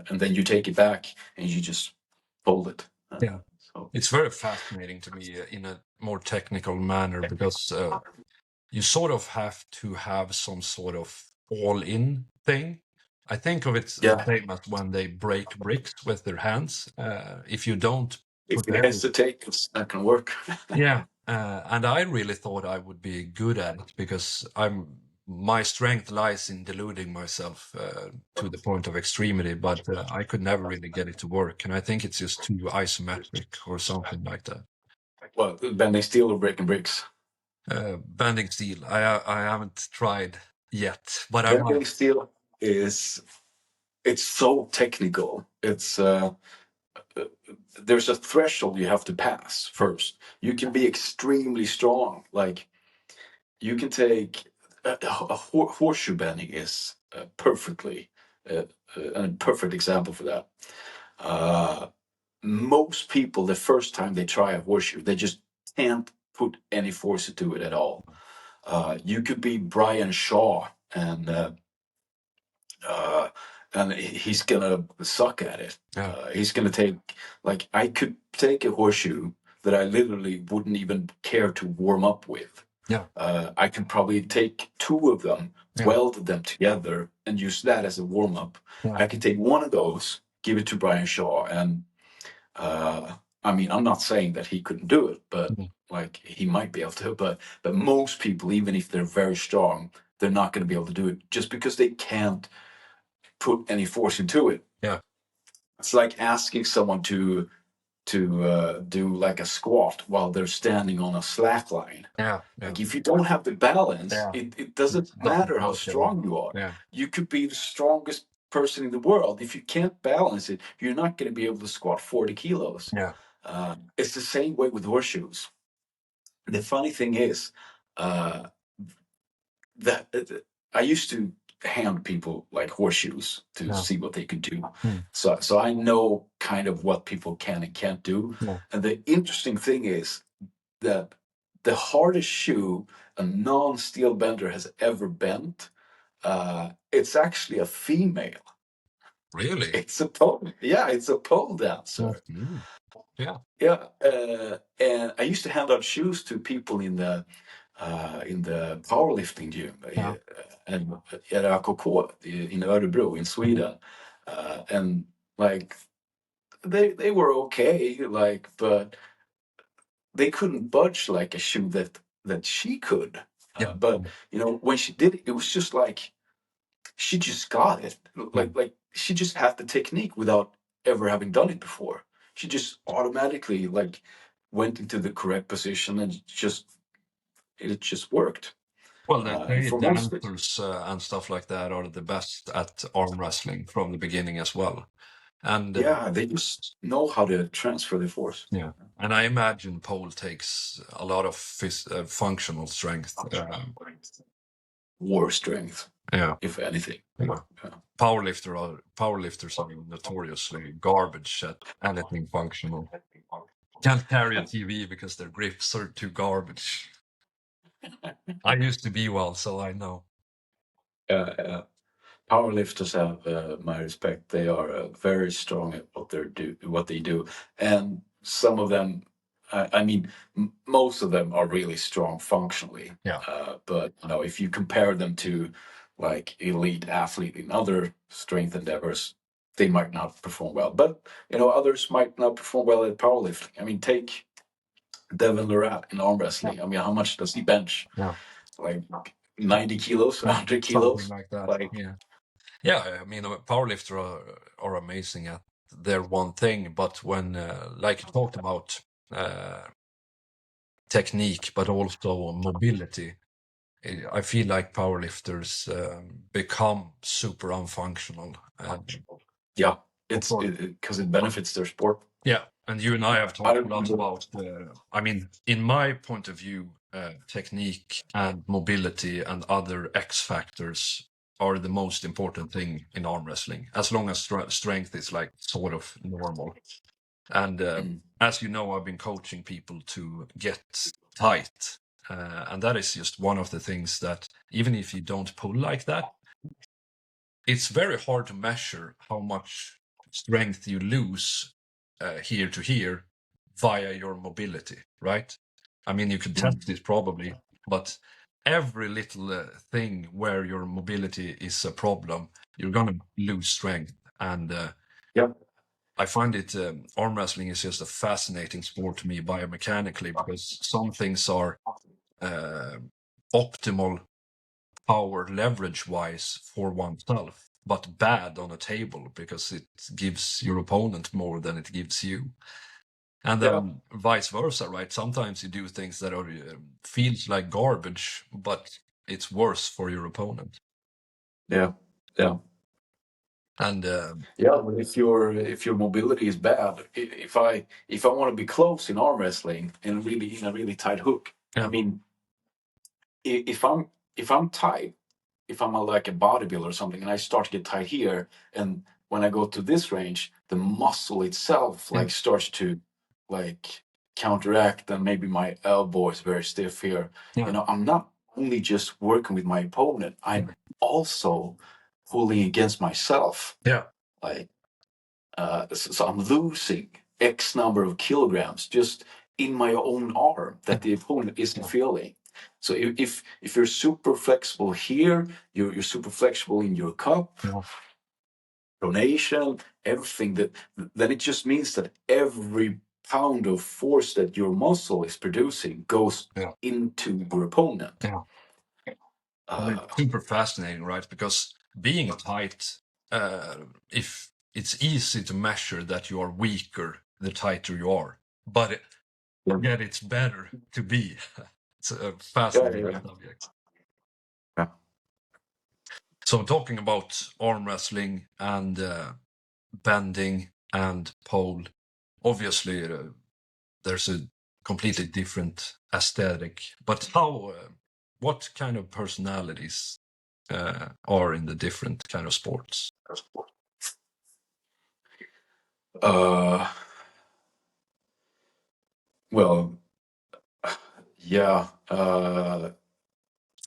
And then you take it back and you just fold it. Yeah. So It's very fascinating to me in a more technical manner because you sort of have to have some sort of all-in thing. I think of it the yeah, same as when they break bricks with their hands. If you don't if put you hesitate, it's not going to work. yeah, and I really thought I would be good at it because my strength lies in deluding myself to the point of extremity, but I could never really get it to work, and I think it's just too isometric or something like that. Well, bending steel or breaking bricks? Bending steel, I haven't tried yet, but I Bending might. steel it's so technical. It's there's a threshold you have to pass first. You can be extremely strong, like you can take horseshoe bending is perfectly a perfect example for that. Most people, the first time they try a horseshoe, they just can't put any force into it at all. You could be Brian Shaw, and he's gonna suck at it. Yeah. He's gonna take, like, I could take a horseshoe that I literally wouldn't even care to warm up with. Yeah. I could probably take two of them, Yeah. weld them together, and use that as a warm up. Yeah. I could take one of those, give it to Brian Shaw, and I mean, I'm not saying that he couldn't do it, but like he might be able to. But most people, even if they're very strong, they're not going to be able to do it just because they can't put any force into it. Yeah. It's like asking someone to do like a squat while they're standing on a slack line. Yeah. Like if you don't have the balance, Yeah. it doesn't matter how strong you are. Yeah. You could be the strongest person in the world. If you can't balance it, you're not going to be able to squat 40 kilos. Yeah. It's the same way with horseshoes. The funny thing is that I used to hand people like horseshoes to Yeah. see what they could do. Mm. So I know kind of what people can and can't do. Yeah. And the interesting thing is that the hardest shoe a non-steel bender has ever bent, it's actually a female. Really? It's a pole. Yeah, it's a pole dancer. Mm. Yeah. Yeah, and I used to hand out shoes to people in the powerlifting gym Yeah. and at AKK in Örebro in Sweden, and like they were okay, like, but they couldn't budge like a shoe that she could. Yeah. But you know, when she did it, it was just like she just got it. Like she just had the technique without ever having done it before. She just automatically like went into the correct position and it just worked. Well, they For most of it, dancers and stuff like that are the best at arm wrestling from the beginning as well. And yeah, they just know how to transfer the force. yeah, and I imagine pole takes a lot of functional strength. War strength, Yeah. if anything. Yeah. Yeah. Powerlifters are notoriously garbage at anything functional. Can't carry a TV because their grips are too garbage. I used to be one, so I know. Powerlifters have my respect. They are very strong at what they do, and some of them, I mean, most of them are really strong functionally. Yeah. But you know, if you compare them to like elite athlete in other strength endeavors, they might not perform well. But you know, others might not perform well at powerlifting. I mean, take Devin Lorette in arm wrestling. I mean, how much does he bench? Yeah. Like 90 kilos, 100 kilos, something like that. like. Yeah. Yeah, I mean, powerlifters are amazing at their one thing, but when, like you talked about, technique, but also mobility, I feel like powerlifters become super unfunctional. Yeah, it's because it benefits their sport. Yeah, and you and I have talked a lot about, I mean, in my point of view, technique and mobility and other X factors are the most important thing in arm wrestling, as long as strength is like sort of normal. And as you know, I've been coaching people to get tight. And that is just one of the things that, even if you don't pull like that, it's very hard to measure how much strength you lose here to here via your mobility, right? I mean, you could test it probably, but every little thing where your mobility is a problem, you're going to lose strength. And I find it, arm wrestling is just a fascinating sport to me biomechanically, because some things are optimal power leverage wise for oneself, but bad on a table because it gives your opponent more than it gives you. And then vice versa, right? Sometimes you do things that are feels like garbage, but it's worse for your opponent. Yeah. And but if your mobility is bad, if I want to be close in arm wrestling in a really tight hook, I mean, if I'm tight, if I'm like a bodybuilder or something, and I start to get tight here, and when I go to this range, the muscle itself like starts to like counteract, and maybe my elbow is very stiff here. You know, I'm not only just working with my opponent, I'm also pulling against myself. Like, so I'm losing X number of kilograms just in my own arm that the opponent isn't feeling. So if you're super flexible here, you're super flexible in your cup, pronation, everything, then it just means that every pound of force that your muscle is producing goes into your opponent. It's super fascinating, right? Because being tight, if it's easy to measure that you are weaker the tighter you are, but yet it's better to be. It's a fascinating subject. So talking about arm wrestling and bending and pole, obviously there's a completely different aesthetic. But what kind of personalities are in the different kind of sports? Well, yeah.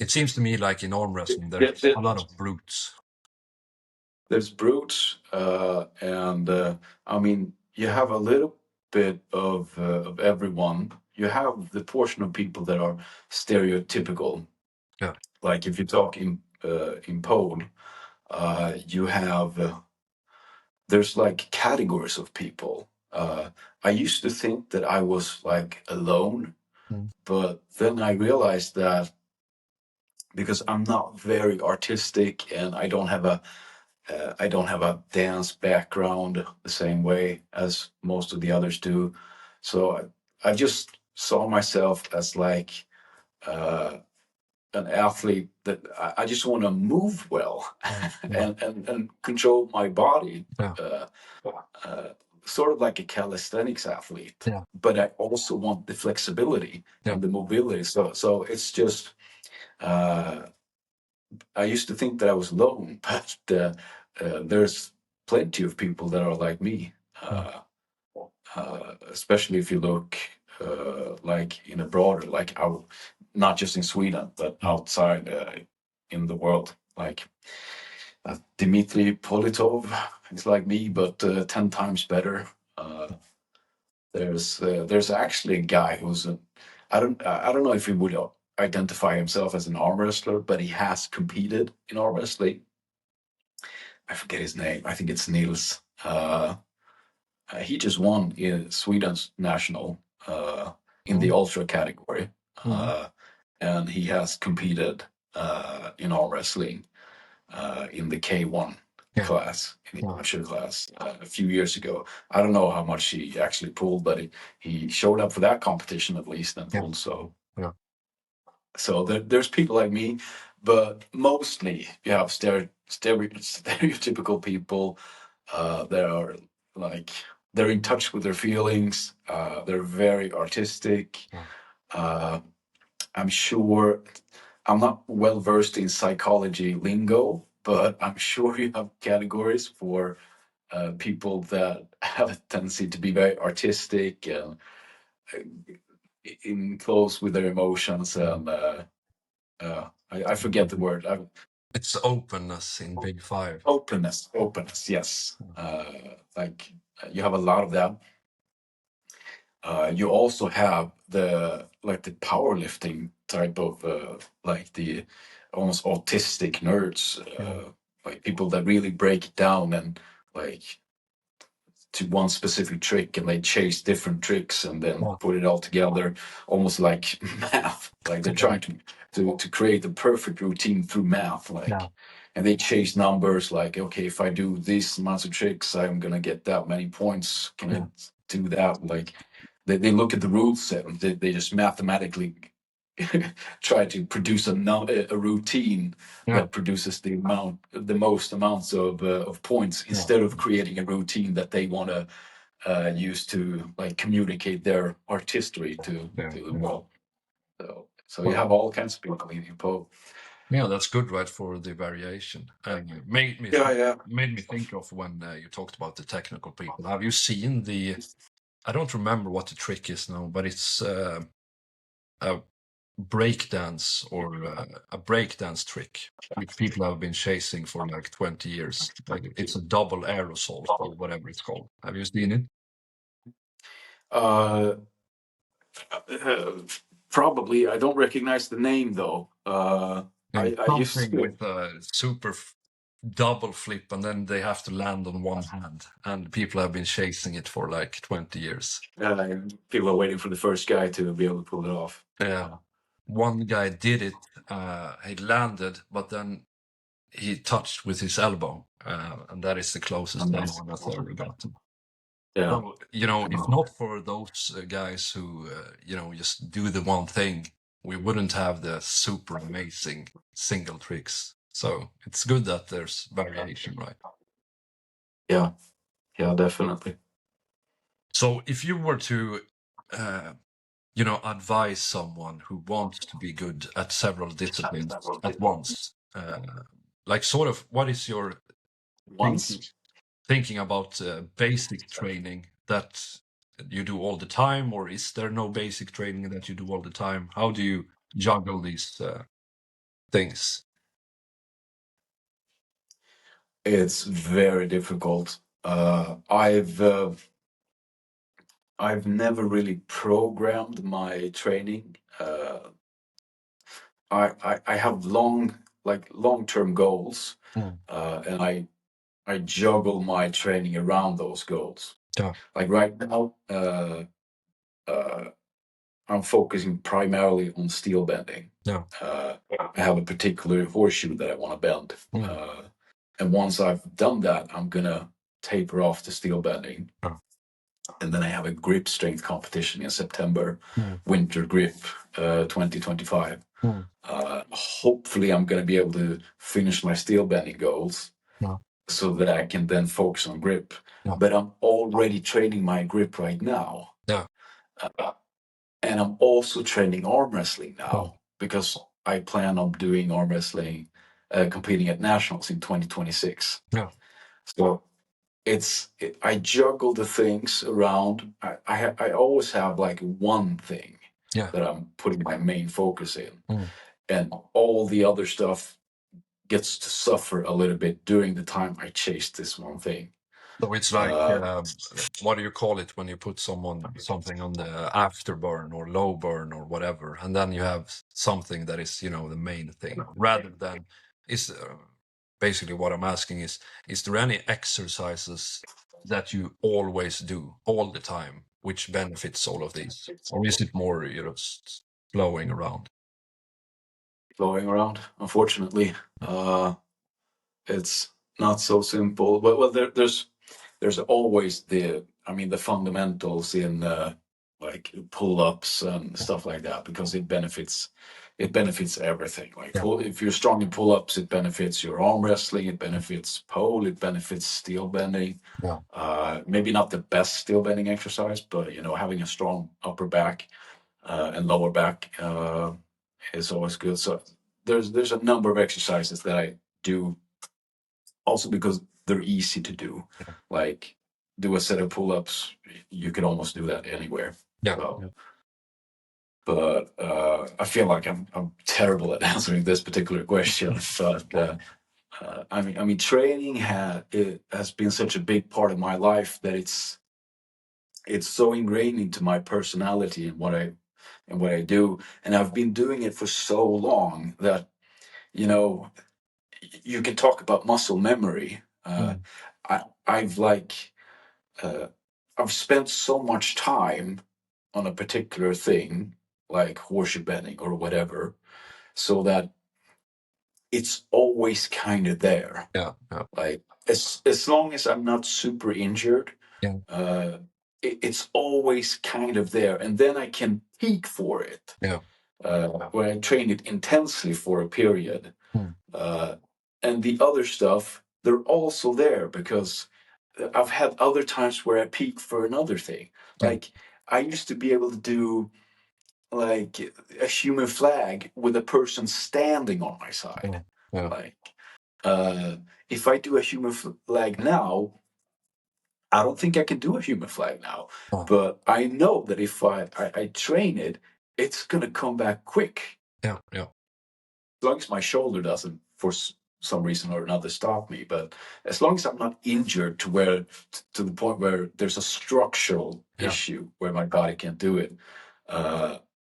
It seems to me like in arm wrestling, there's a lot of brutes. There's brutes, and I mean, you have a little bit of everyone. You have the portion of people that are stereotypical. Like if you talk in pole, you have there's like categories of people. I used to think that I was like alone, but then I realized that because I'm not very artistic and I don't have a dance background the same way as most of the others do. So I just saw myself as like an athlete that I just want to move well and control my body. Sort of like a calisthenics athlete, but I also want the flexibility and the mobility. So it's just, I used to think that I was alone, but there's plenty of people that are like me, especially if you look like in a broader, like out, not just in Sweden, but outside in the world. Like Dmitry Politov is like me, but 10 times better. There's actually a guy who's I don't know if he would identify himself as an arm wrestler, but he has competed in arm wrestling. I forget his name. I think it's Nils. He just won in Sweden's national in the ultra category, and he has competed in arm wrestling in the K1 class, in the amateur class, a few years ago. I don't know how much he actually pulled, but he showed up for that competition at least and pulled. So there's people like me, but mostly you have stereotypical people that are like, they're in touch with their feelings. They're very artistic. I'm sure I'm not well versed in psychology lingo, but I'm sure you have categories for people that have a tendency to be very artistic and in close with their emotions. And I forget the word. It's openness in Big Five. Openness. Openness. Yes. Like you have a lot of that. You also have the powerlifting type of like the almost autistic nerds, like people that really break it down and like to one specific trick, and they chase different tricks and then put it all together, almost like math. Like they're trying to create the perfect routine through math, like. And they chase numbers like, okay, if I do these amounts of tricks, I'm gonna get that many points. Can I do that? Like they look at the rule set and they just mathematically try to produce a routine that produces the most amounts of points, instead of creating a routine that they want to use to like communicate their artistry to the world. So you have all kinds of people in Poe. Yeah, that's good, right? For the variation. Made me think of when you talked about the technical people. Have you seen the? I don't remember what the trick is now, but it's a breakdance or a breakdance trick which people have been chasing for like 20 years. Like it's a double aerosol or whatever it's called. Have you seen it? Uh, Probably. I don't recognize the name though. I used Something to. with a super double flip, and then they have to land on one hand, and people have been chasing it for like 20 years. People are waiting for the first guy to be able to pull it off. Yeah. One guy did it, he landed, but then he touched with his elbow, and that is the closest anyone has ever gotten. Yeah. So, if not for those guys who, just do the one thing, we wouldn't have the super amazing single tricks. So it's good that there's variation, right? Yeah, definitely. So if you were to, advise someone who wants to be good at several disciplines at once, like sort of, what is your thinking about basic training that you do all the time, or is there no basic training that you do all the time? How do you juggle these things? It's very difficult. I've never really programmed my training. I have long-term goals, and I juggle my training around those goals. Yeah. Like right now, I'm focusing primarily on steel bending. Yeah. I have a particular horseshoe that I want to bend. And once I've done that, I'm gonna taper off the steel bending. And then I have a grip strength competition in September, winter grip 2025. Hopefully I'm gonna be able to finish my steel bending goals so that I can then focus on grip. But I'm already training my grip right now. And I'm also training arm wrestling now because I plan on doing arm wrestling, competing at nationals in 2026. So I juggle the things around. I always have like one thing that I'm putting my main focus in, and all the other stuff gets to suffer a little bit during the time I chase this one thing. So it's like, what do you call it when you put something on the afterburn or low burn or whatever, and then you have something that is, the main thing, rather than basically what I'm asking is there any exercises that you always do all the time, which benefits all of these? Or is it more, just flowing around? Flowing around, unfortunately. It's not so simple. Well, there's always the fundamentals in like pull-ups and stuff like that, because it benefits everything. Like if you're strong in pull-ups, it benefits your arm wrestling, it benefits pole, it benefits steel bending. Maybe not the best steel bending exercise, but having a strong upper back and lower back is always good. So there's a number of exercises that I do also because they're easy to do. Like do a set of pull-ups. You can almost do that anywhere. Yeah. So, but I feel like I'm terrible at answering this particular question. But I mean, training has been such a big part of my life that it's so ingrained into my personality and what I do, and I've been doing it for so long that you know you can talk about muscle memory. I've like I've spent so much time on a particular thing like horseshoe bending or whatever, so that it's always kind of there. Yeah. Yeah. Like as long as I'm not super injured, Yeah. it's always kind of there, and then I can peak for it. Yeah. When I train it intensely for a period, and the other stuff they're also there because I've had other times where I peak for another thing. Like I used to be able to do like a human flag with a person standing on my side. Yeah. Like if I do a human flag now, I don't think I can do a human flag now. But I know that if I train it, it's gonna come back quick. Yeah. Yeah. As long as my shoulder doesn't, for some reason or another, stop me. But as long as I'm not injured to the point where there's a structural issue where my body can't do it,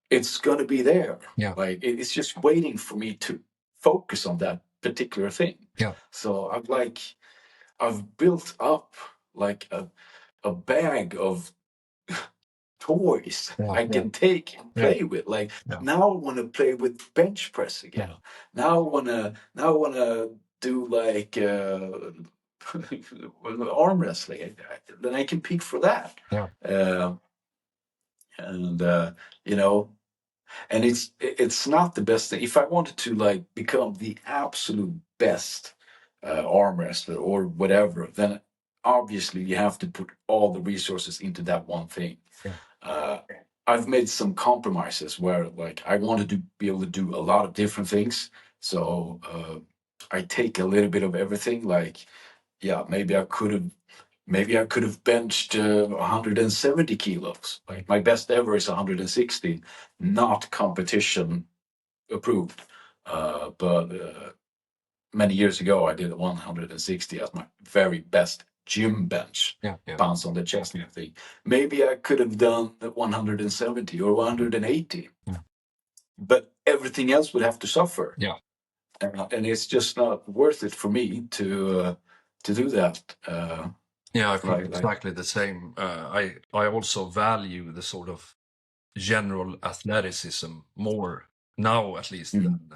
it's gonna be there. Yeah. Like it's just waiting for me to focus on that particular thing. Yeah. So I've built up like a bag of toys I can take and play with. Like now I want to play with bench press again. Now I wanna do like arm wrestling. Then I can peak for that. And you know, and it's not the best thing. If I wanted to like become the absolute best arm wrestler or whatever, then obviously you have to put all the resources into that one thing. I've made some compromises where like I wanted to be able to do a lot of different things. So I take a little bit of everything. Like, yeah, maybe I could have benched 170 kilos. Like my best ever is 160, not competition approved. But many years ago, I did 160 as my very best gym bench, pounds on the chest and everything. Maybe I could have done 170 or 180, but everything else would have to suffer. And it's just not worth it for me to do that. I feel exactly the same. I also value the sort of general athleticism more now, at least, than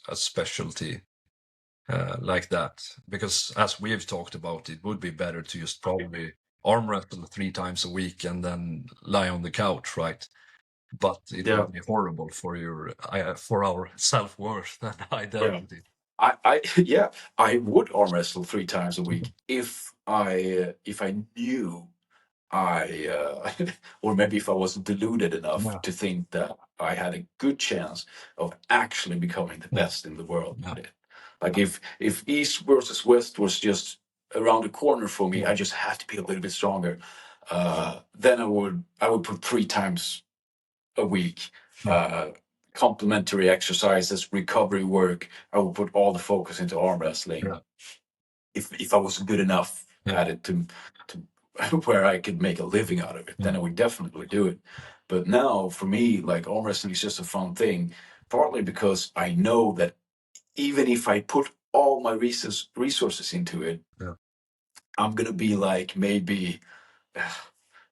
a specialty like that. Because as we've talked about, it would be better to just probably arm wrestle 3 times a week and then lie on the couch, right? But it would be horrible for our self-worth and identity. I would arm wrestle 3 times a week if I knew or maybe if I wasn't deluded enough to think that I had a good chance of actually becoming the best in the world at it. Like if East versus West was just around the corner for me, I just had to be a little bit stronger. Then I would put 3 times a week. Complementary exercises, recovery work. I would put all the focus into arm wrestling. If I was good enough at it to where I could make a living out of it, then I would definitely do it. But now, for me, like arm wrestling is just a fun thing, partly because I know that even if I put all my resources into it, I'm gonna be like maybe.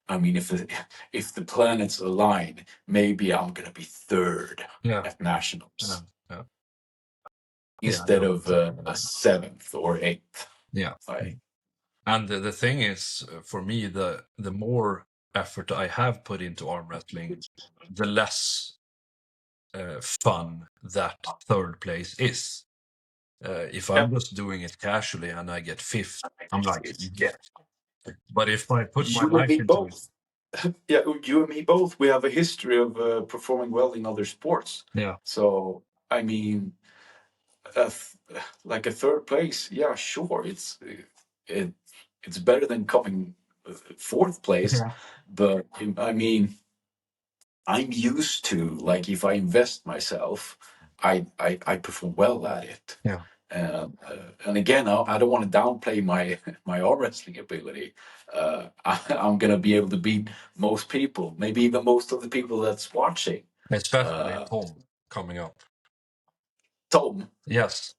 I mean, if the planets align, maybe I'm gonna be 3rd at nationals instead of a 7th or 8th. And the thing is, for me, the more effort I have put into arm wrestling, the less fun that 3rd place is. If I'm just doing it casually and I get 5th, I'm like, yeah. But if I put my life into it, Yeah, you and me both. We have a history of performing well in other sports. Yeah. So I mean, like a third place, yeah, sure, it's better than coming fourth place. Yeah. But I mean, I'm used to, like, if I invest myself, I perform well at it. Yeah. And again, I don't want to downplay my arm wrestling ability. I'm gonna be able to beat most people, maybe even most of the people that's watching. Especially Tom coming up. Tom, Yes.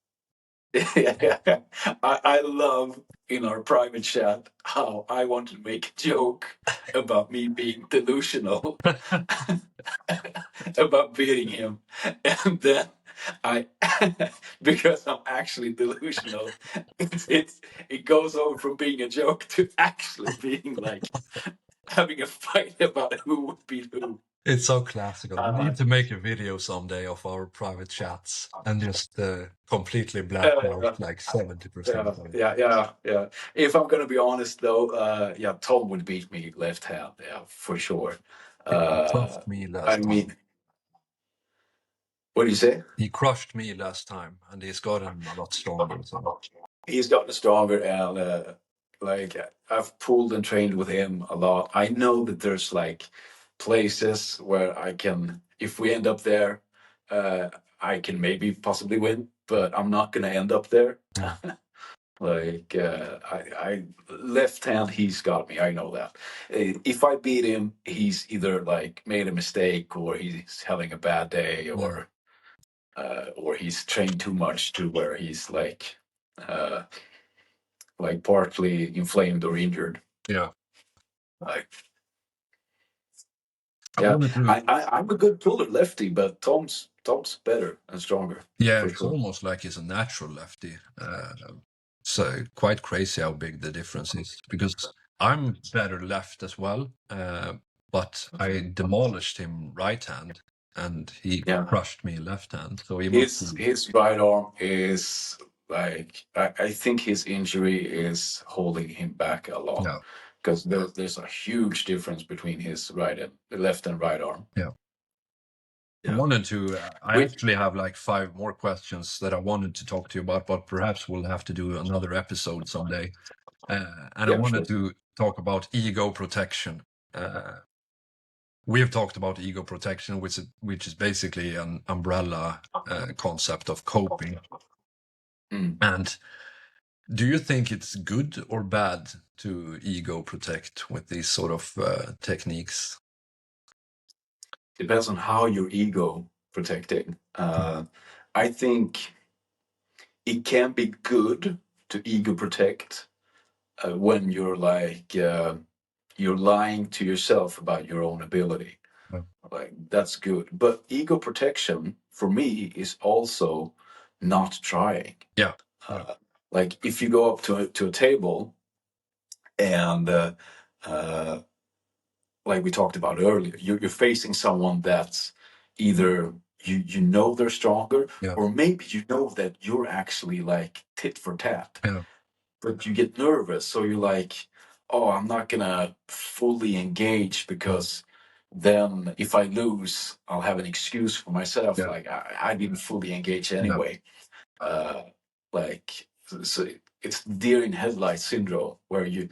I love in our private chat how I want to make a joke about me being delusional about beating him, and then I because I'm actually delusional, it goes over from being a joke to actually being like having a fight about who would beat who. It's so classical. We Uh, need to make a video someday of our private chats and just completely black out like 70% of it. yeah. If I'm gonna be honest though, yeah, Tom would beat me left hand, yeah, for sure. He crushed me I last mean, time. what do you say? He crushed me last time, and he's gotten a lot stronger. So He's gotten stronger, and like I've pulled and trained with him a lot. I know that there's like places where I can, if we end up there, I can maybe possibly win, but I'm not gonna end up there. yeah. Like I left hand, he's got me. I know that. If I beat him, he's either like made a mistake, or he's having a bad day, or he's trained too much to where he's uh, like partly inflamed or injured. Yeah. Like, I yeah, wanted to. I'm a good puller lefty, but Tom's better and stronger Yeah, for it's sure. almost like he's a natural lefty. So quite crazy how big the difference is, because I'm better left as well, but I demolished him right hand, and he Yeah, crushed me left hand. So he must be. his right arm is like I think his injury is holding him back a lot, Yeah. because there's a huge difference between his left and right arm. Yeah. I Yeah. wanted to. I Which, actually have like 5 more questions that I wanted to talk to you about, but perhaps we'll have to do another episode someday. And I yeah, sure. wanted to talk about ego protection. We have talked about ego protection, which is basically an umbrella concept of coping. Mm. And do you think it's good or bad to ego protect with these sort of techniques? Depends on how your ego protecting. I think it can be good to ego protect when you're like you're lying to yourself about your own ability. Yeah. Like, that's good, but ego protection for me is also not trying. Yeah. Like, if you go up to a table and uh, like we talked about earlier, you're facing someone that's either you know they're stronger, Yeah. or maybe you know that you're actually like tit for tat, Yeah. but you get nervous, so you're like, oh, I'm not gonna fully engage, because then if I lose, I'll have an excuse for myself, Yeah. like I didn't fully engage Yeah. anyway. Like, so it's deer in headlights syndrome, where you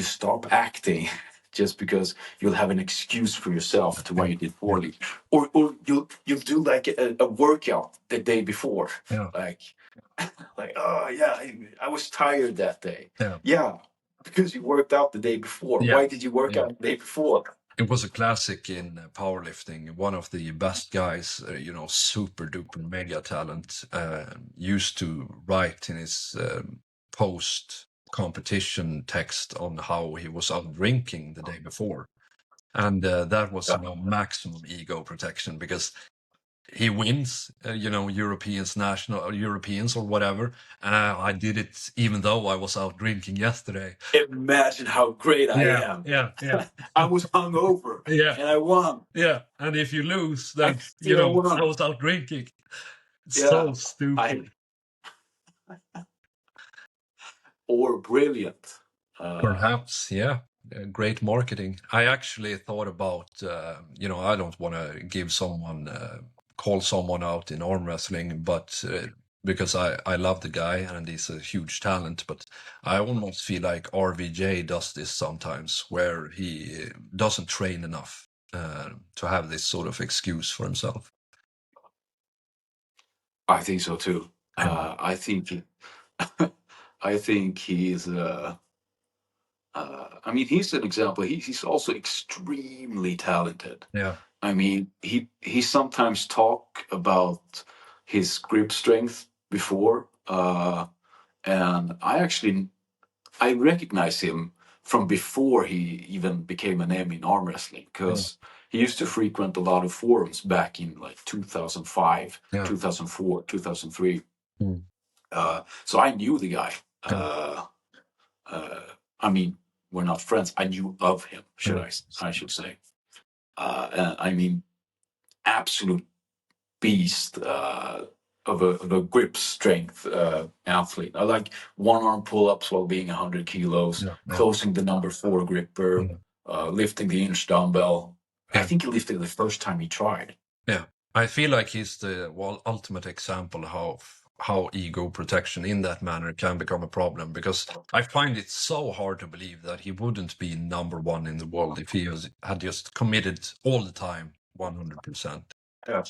stop acting just because you'll have an excuse for yourself to why you did poorly, or you'll do like a workout the day before, Yeah. like, oh yeah, I was tired that day. Yeah. Yeah, because you worked out the day before. Yeah. Why did you work Yeah. out the day before? It was a classic in powerlifting. One of the best guys, super duper mega talent, used to write in his post competition text on how he was out drinking the day before. And that was, maximum ego protection, because he wins, Europeans or whatever. And I did it even though I was out drinking yesterday. Imagine how great I am. Yeah. I was hungover, Yeah. and I won. Yeah, and if you lose, then still won. I was out drinking. It's Yeah, so stupid. Or brilliant. Perhaps, yeah. great marketing. I actually thought about, I don't want to give someone, call someone out in arm wrestling, but because I love the guy and he's a huge talent, but I almost feel like RVJ does this sometimes, where he doesn't train enough to have this sort of excuse for himself. I think so too. I think I think he's I mean, he's an example. He's also extremely talented. Yeah. I mean, he sometimes talk about his grip strength before, and I recognize him from before he even became a name in arm wrestling, because he used to frequent a lot of forums back in like 2005, 2004, 2003. So I knew the guy. I mean, we're not friends. I knew of him, I should say. I mean, absolute beast of a grip strength athlete. I like one arm pull ups while being 100 kilos, closing the number 4 gripper, lifting the inch dumbbell. I think he lifted the first time he tried. Yeah, I feel like he's the ultimate example how ego protection in that manner can become a problem, because I find it so hard to believe that he wouldn't be number 1 in the world if he had just committed all the time, 100%. Yeah.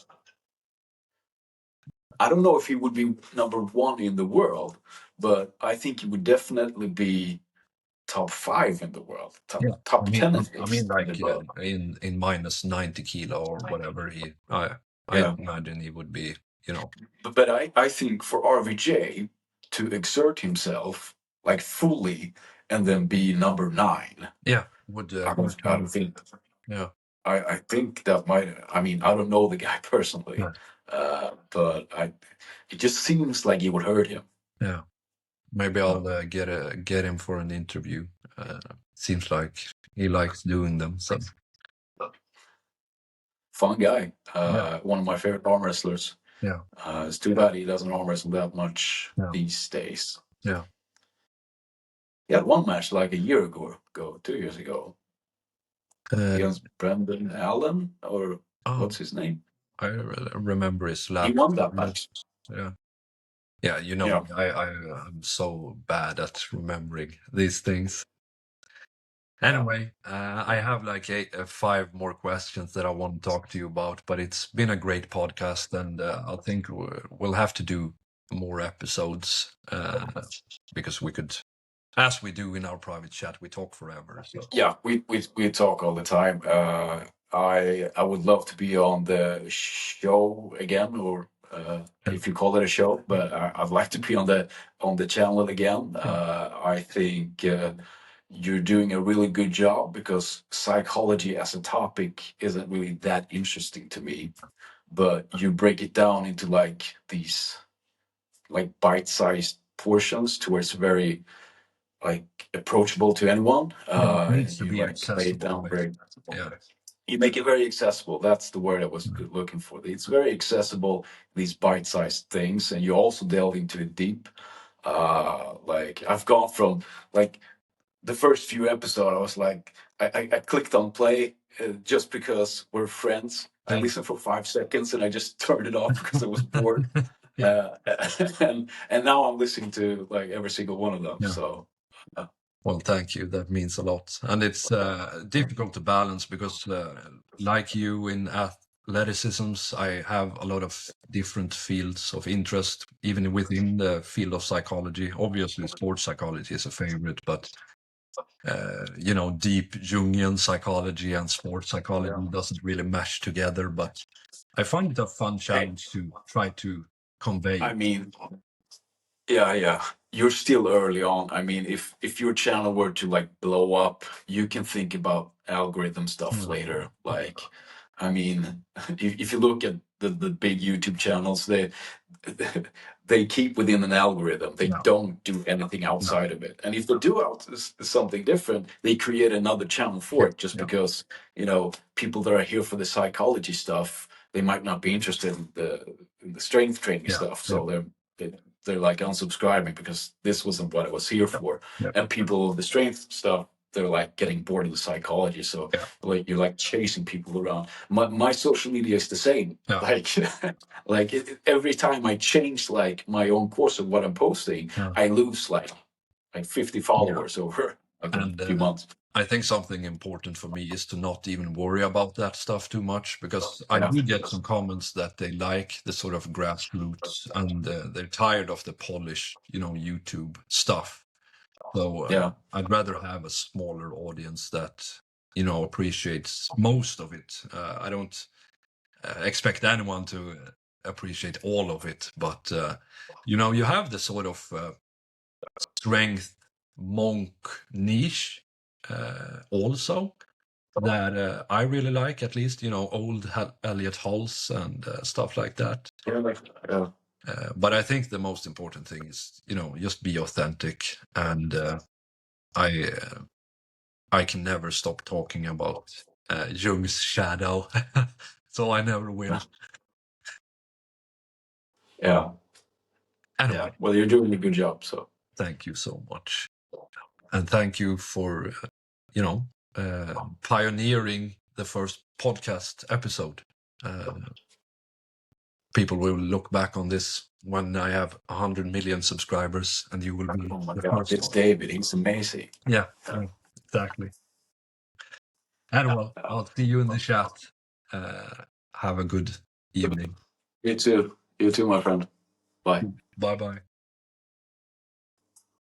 I don't know if he would be number 1 in the world, but I think he would definitely be top 5 in the world, top 10 at least. I mean, like in minus 90 kilo or whatever I imagine he would be, But I think for RVJ to exert himself like fully and then be number 9. Yeah, I think. Yeah. I think that might. I mean, I don't know the guy personally, but it just seems like it would hurt him. Yeah, maybe I'll get him for an interview. Seems like he likes doing them. So fun guy. One of my favorite arm wrestlers. Yeah. It's too bad he doesn't arm wrestle that much these days. Yeah. He had one match like a year ago, 2 years ago. Against Brendan Allen, or what's his name? I remember his last. He won that match. Yeah. Yeah, I'm so bad at remembering these things. Anyway, I have like 5 more questions that I want to talk to you about, but it's been a great podcast, and I think we'll have to do more episodes because we could, as we do in our private chat, we talk forever. So. Yeah, we talk all the time. I would love to be on the show again, or if you call it a show, but I'd like to be on the channel again. I think you're doing a really good job, because psychology as a topic isn't really that interesting to me, but you break it down into like these like bite-sized portions to where it's very like approachable to anyone. It needs to be like lay it down very. You make it very accessible. That's the word I was looking for. It's very accessible, these bite-sized things, and you also delve into it deep. Like I've gone from like the first few episodes, I was like, I clicked on play just because we're friends. I listened for 5 seconds and I just turned it off because I was bored. And now I'm listening to like every single one of them. So. Well, thank you. That means a lot. And it's difficult to balance because like you in athleticisms, I have a lot of different fields of interest, even within the field of psychology. Obviously, sports psychology is a favorite, but deep Jungian psychology and sports psychology doesn't really mesh together. But I find it a fun challenge to try to convey. I mean, yeah. You're still early on. I mean, if your channel were to like blow up, you can think about algorithm stuff later. Like, I mean, if you look at the big YouTube channels, they keep within an algorithm. They don't do anything outside of it. And if they do something different, they create another channel for it, just because, people that are here for the psychology stuff, they might not be interested in the strength training stuff. So they're like unsubscribing because this wasn't what I was here for. And people with the strength stuff, they're like getting bored of the psychology. So Yeah. like you're like chasing people around. My social media is the same. Yeah. Like like every time I change like my own course of what I'm posting, Yeah. I lose like 50 followers over like And a few months. I think something important for me is to not even worry about that stuff too much, because I Yeah. do get some comments that they like the sort of grassroots and they're tired of the polished, YouTube stuff. So Yeah. I'd rather have a smaller audience that, appreciates most of it. I don't expect anyone to appreciate all of it, but, you have the sort of strength monk niche also that I really like, at least, old Elliot Hulse and stuff like that. Yeah. But I think the most important thing is, just be authentic. And I can never stop talking about Jung's shadow, so I never will. Yeah. Anyway, Yeah. Well, you're doing a good job. So thank you so much, and thank you for pioneering the first podcast episode. People will look back on this when I have 100 million subscribers, and you will be oh my the God, first it's one. David. He's amazing. Yeah, exactly. Anyway, I'll see you in the chat. Have a good evening. You too. You too, my friend. Bye. Bye-bye.